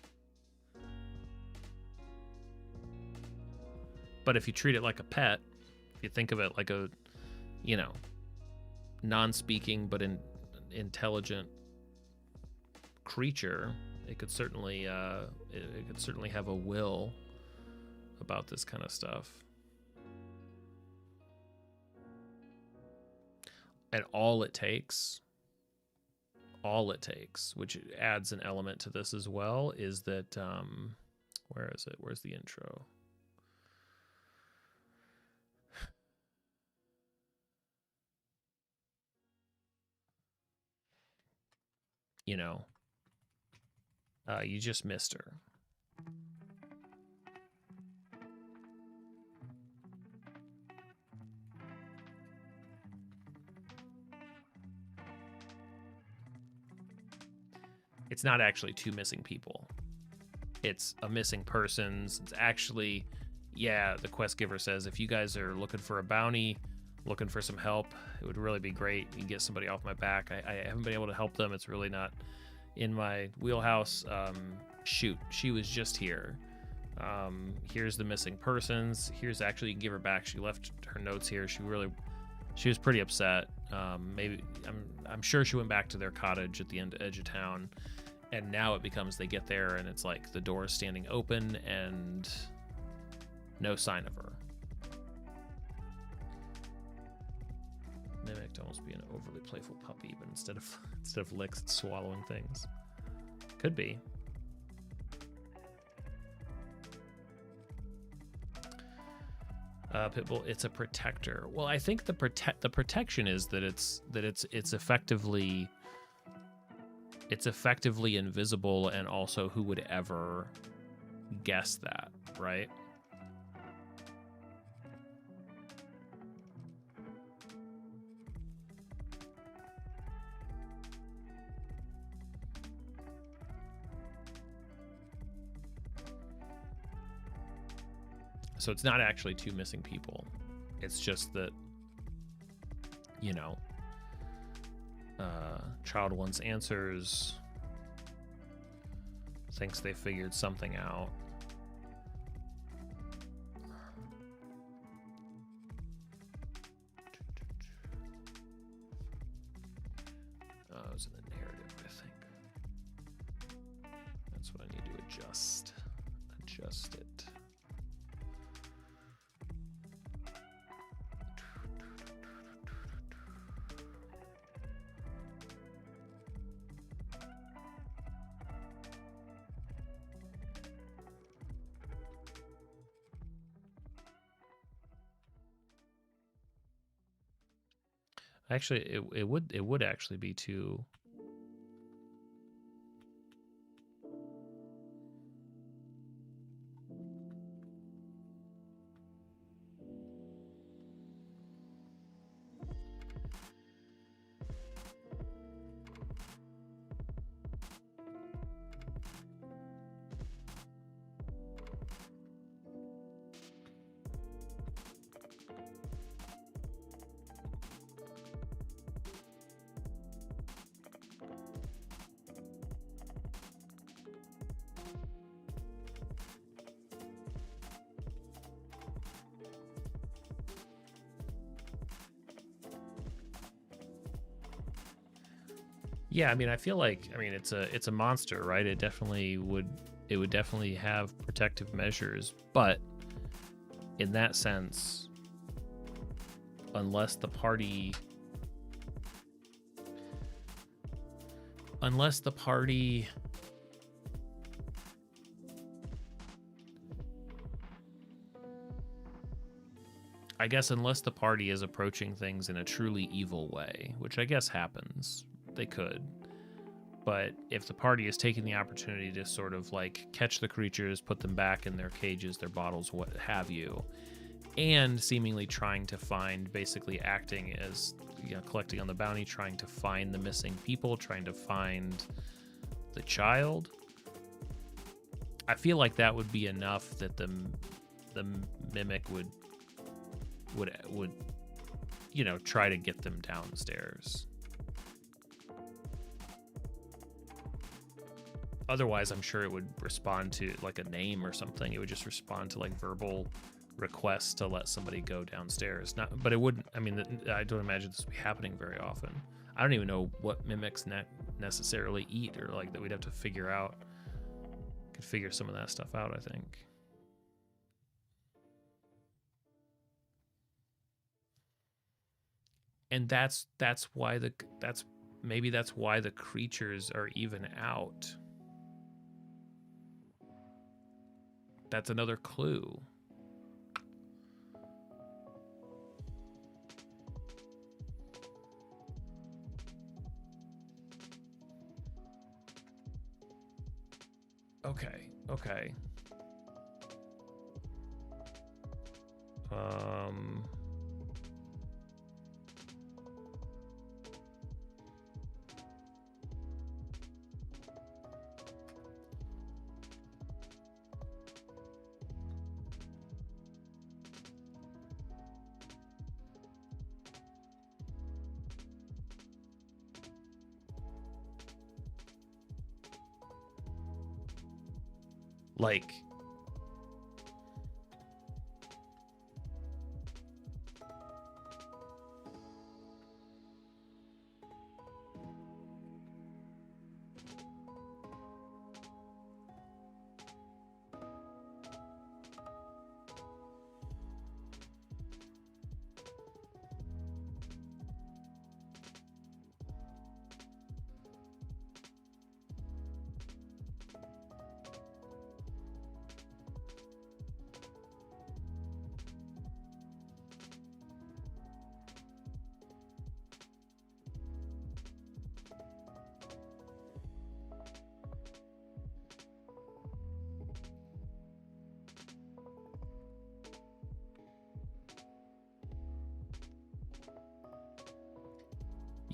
But if you treat it like a pet, if you think of it like a, non-speaking but intelligent creature, it could certainly have a will about this kind of stuff. And all it takes, which adds an element to this as well, is that where is it? Where's the intro? You just missed her. It's not actually two missing people. It's a missing persons. It's actually, yeah, the quest giver says, if you guys are looking for a bounty, looking for some help, it would really be great. You can get somebody off my back. I haven't been able to help them. It's really not in my wheelhouse. Shoot, she was just here. Here's the missing persons. Here's, actually, you can give her back. She left her notes here. She was pretty upset. Maybe I'm sure she went back to their cottage at the edge of town, and now it becomes they get there and it's like the door is standing open and no sign of her. Mimic to almost be an overly playful puppy, but instead of licks, it's swallowing things. Could be. Pitbull, it's a protector. Well, I think the protection is that it's effectively invisible, and also who would ever guess that, right? So it's not actually two missing people. It's just that, you know, child wants answers, thinks they figured something out. It was in the narrative, I think. That's what I need to adjust. Adjust it. Actually, it would actually be two. Yeah, I mean, I feel like, I mean, it's a monster, right? It would definitely have protective measures, but in that sense, unless the party I guess unless the party is approaching things in a truly evil way, which I guess happens, they could. But if the party is taking the opportunity to sort of like catch the creatures, put them back in their cages, their bottles, what have you, and seemingly trying to find, basically acting as, you know, collecting on the bounty, trying to find the missing people, trying to find the child, I feel like that would be enough that the mimic would you know, try to get them downstairs. Otherwise, I'm sure it would respond to like a name or something. It would just respond to like verbal requests to let somebody go downstairs. But it wouldn't. I mean, I don't imagine this would be happening very often. I don't even know what mimics necessarily eat, or like that we'd have to figure out. Could figure some of that stuff out, I think. And that's why maybe that's why the creatures are even out. That's another clue. Okay. Like,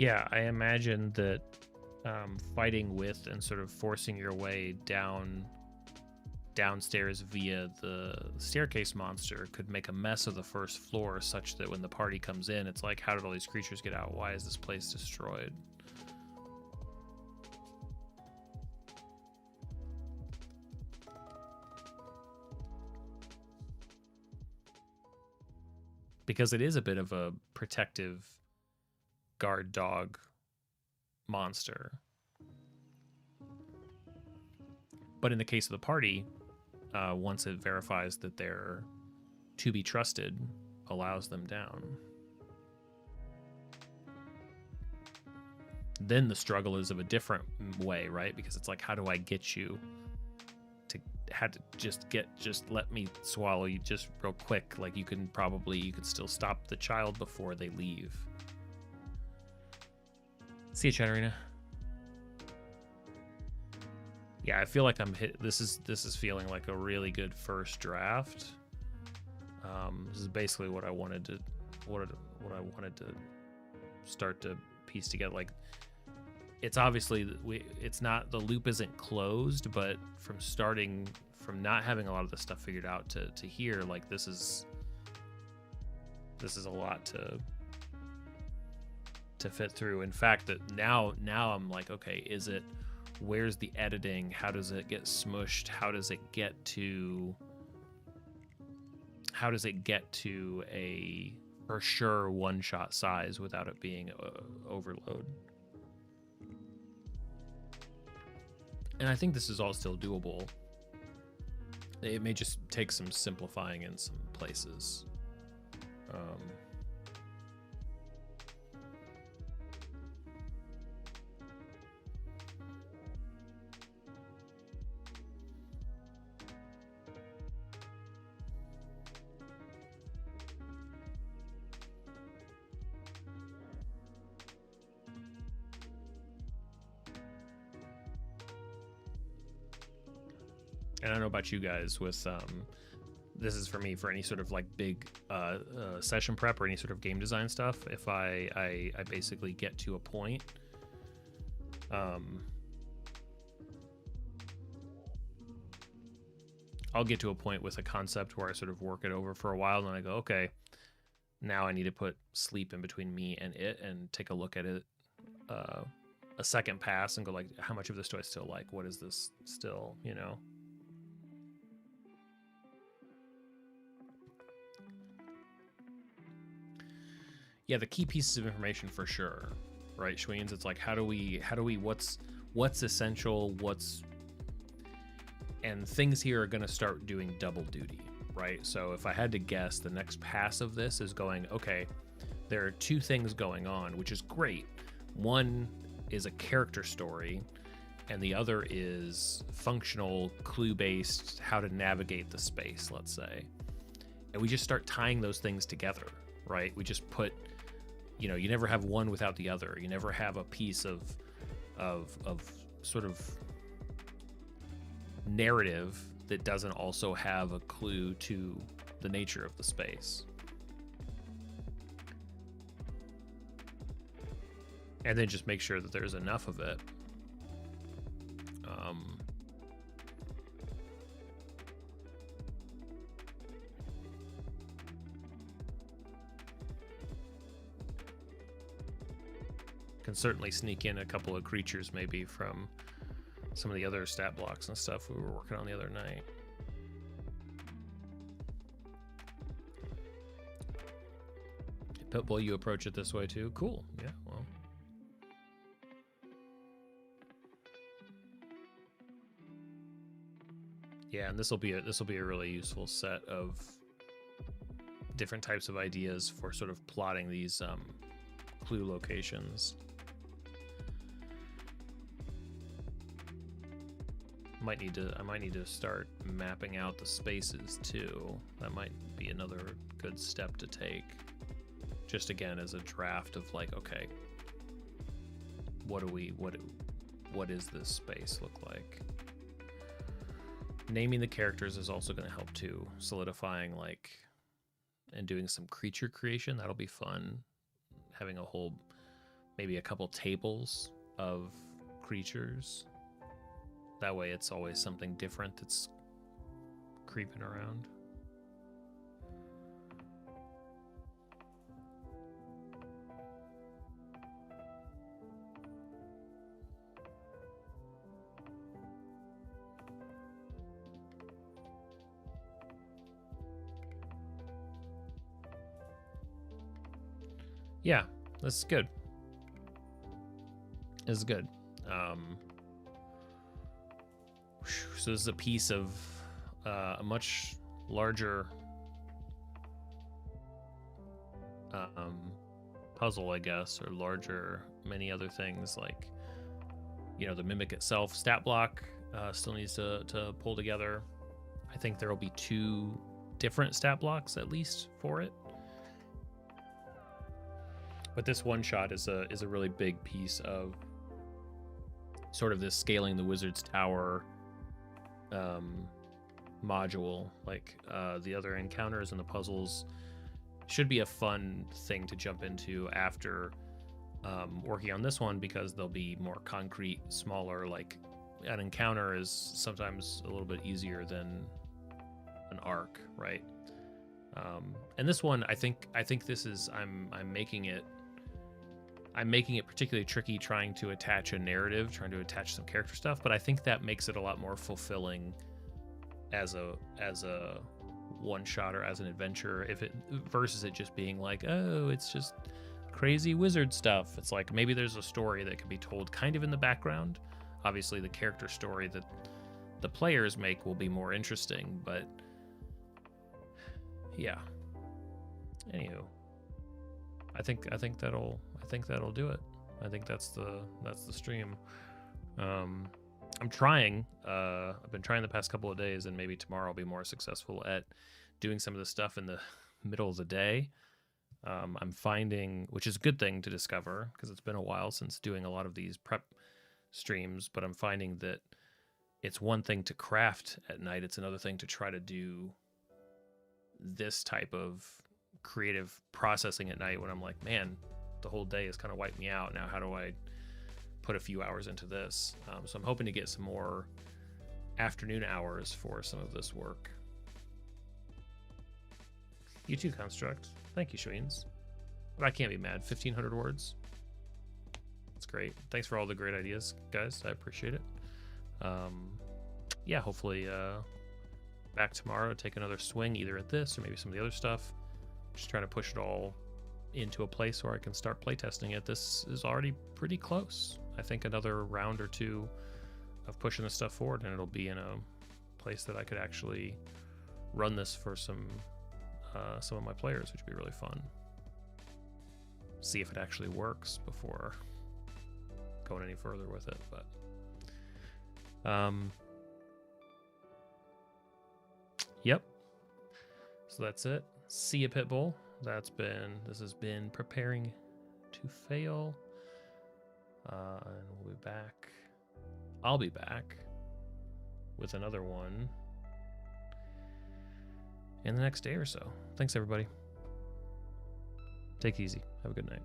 Yeah, I imagine that fighting with and sort of forcing your way downstairs via the staircase monster could make a mess of the first floor, such that when the party comes in, it's like, how did all these creatures get out? Why is this place destroyed? Because it is a bit of a protective guard dog monster. But in the case of the party, once it verifies that they're to be trusted, allows them down. Then the struggle is of a different way, right? Because it's like, how do I get you to just let me swallow you just real quick? Like you could still stop the child before they leave. See you, Chatterina. Yeah, I feel like I'm hit. This is feeling like a really good first draft. This is basically what I wanted to start to piece together. Like, it's obviously it's not, the loop isn't closed, but from not having a lot of this stuff figured out to here, like this is a lot to fit through. In fact, that now I'm like, okay, where's the editing? How does it get smushed? How does it get to a for sure one-shot size without it being overload? And I think this is all still doable. It may just take some simplifying in some places. And I don't know about you guys with this is for me for any sort of like big session prep or any sort of game design stuff. If I basically get to a point, I'll get to a point with a concept where I sort of work it over for a while, and then I go, okay, now I need to put sleep in between me and it and take a look at it a second pass and go like, how much of this do I still like? What is this still, you know? Yeah, the key pieces of information for sure, right, Schweens? It's like, how do we what's essential, and things here are going to start doing double duty, right? So if I had to guess, the next pass of this is going, okay, there are two things going on, which is great. One is a character story, and the other is functional, clue-based, how to navigate the space, let's say. And we just start tying those things together, right? We just put, you never have one without the other. You never have a piece of sort of narrative that doesn't also have a clue to the nature of the space. And then just make sure that there's enough of it. Can certainly sneak in a couple of creatures maybe from some of the other stat blocks and stuff we were working on the other night. But will you approach it this way too? Cool. Yeah, well. Yeah, and this will be a really useful set of different types of ideas for sort of plotting these clue locations. I might need to start mapping out the spaces too. That might be another good step to take. Just again as a draft of like, okay, what does this space look like? Naming the characters is also going to help too, solidifying like and doing some creature creation. That'll be fun. Having maybe a couple tables of creatures. That way it's always something different that's creeping around. Yeah, this is good. This is good. So this is a piece of a much larger puzzle, I guess, or larger many other things, like, you know, the mimic itself, stat block still needs to pull together. I think there will be 2 different stat blocks at least for it. But this one shot is a really big piece of sort of this scaling the wizard's tower module. Like the other encounters and the puzzles should be a fun thing to jump into after working on this one, because they'll be more concrete, smaller. Like an encounter is sometimes a little bit easier than an arc, right? And this one, I think this is I'm making it particularly tricky, trying to attach a narrative, trying to attach some character stuff, but I think that makes it a lot more fulfilling as a one shot or as an adventure, if it versus it just being like, oh, it's just crazy wizard stuff. It's like maybe there's a story that can be told kind of in the background. Obviously the character story that the players make will be more interesting, but yeah. Anywho, I think that'll do it. I think that's the stream. I'm trying. I've been trying the past couple of days, and maybe tomorrow I'll be more successful at doing some of the stuff in the middle of the day. I'm finding, which is a good thing to discover, because it's been a while since doing a lot of these prep streams, but I'm finding that it's one thing to craft at night. It's another thing to try to do this type of creative processing at night, when I'm like, man, the whole day has kind of wiped me out. Now how do I put a few hours into this? So I'm hoping to get some more afternoon hours for some of this work. You too, Construct. Thank you, Shweens. But I can't be mad. 1,500 words. That's great. Thanks for all the great ideas, guys. I appreciate it. Yeah, hopefully back tomorrow to take another swing, either at this or maybe some of the other stuff. Just trying to push it all into a place where I can start playtesting it. This is already pretty close. I think another round or 2 of pushing this stuff forward, and it'll be in a place that I could actually run this for some of my players, which would be really fun. See if it actually works before going any further with it. But yep. So that's it. See ya, Pitbull. This has been Preparing to Fail. And we'll be back. I'll be back with another one in the next day or so. Thanks, everybody. Take it easy. Have a good night.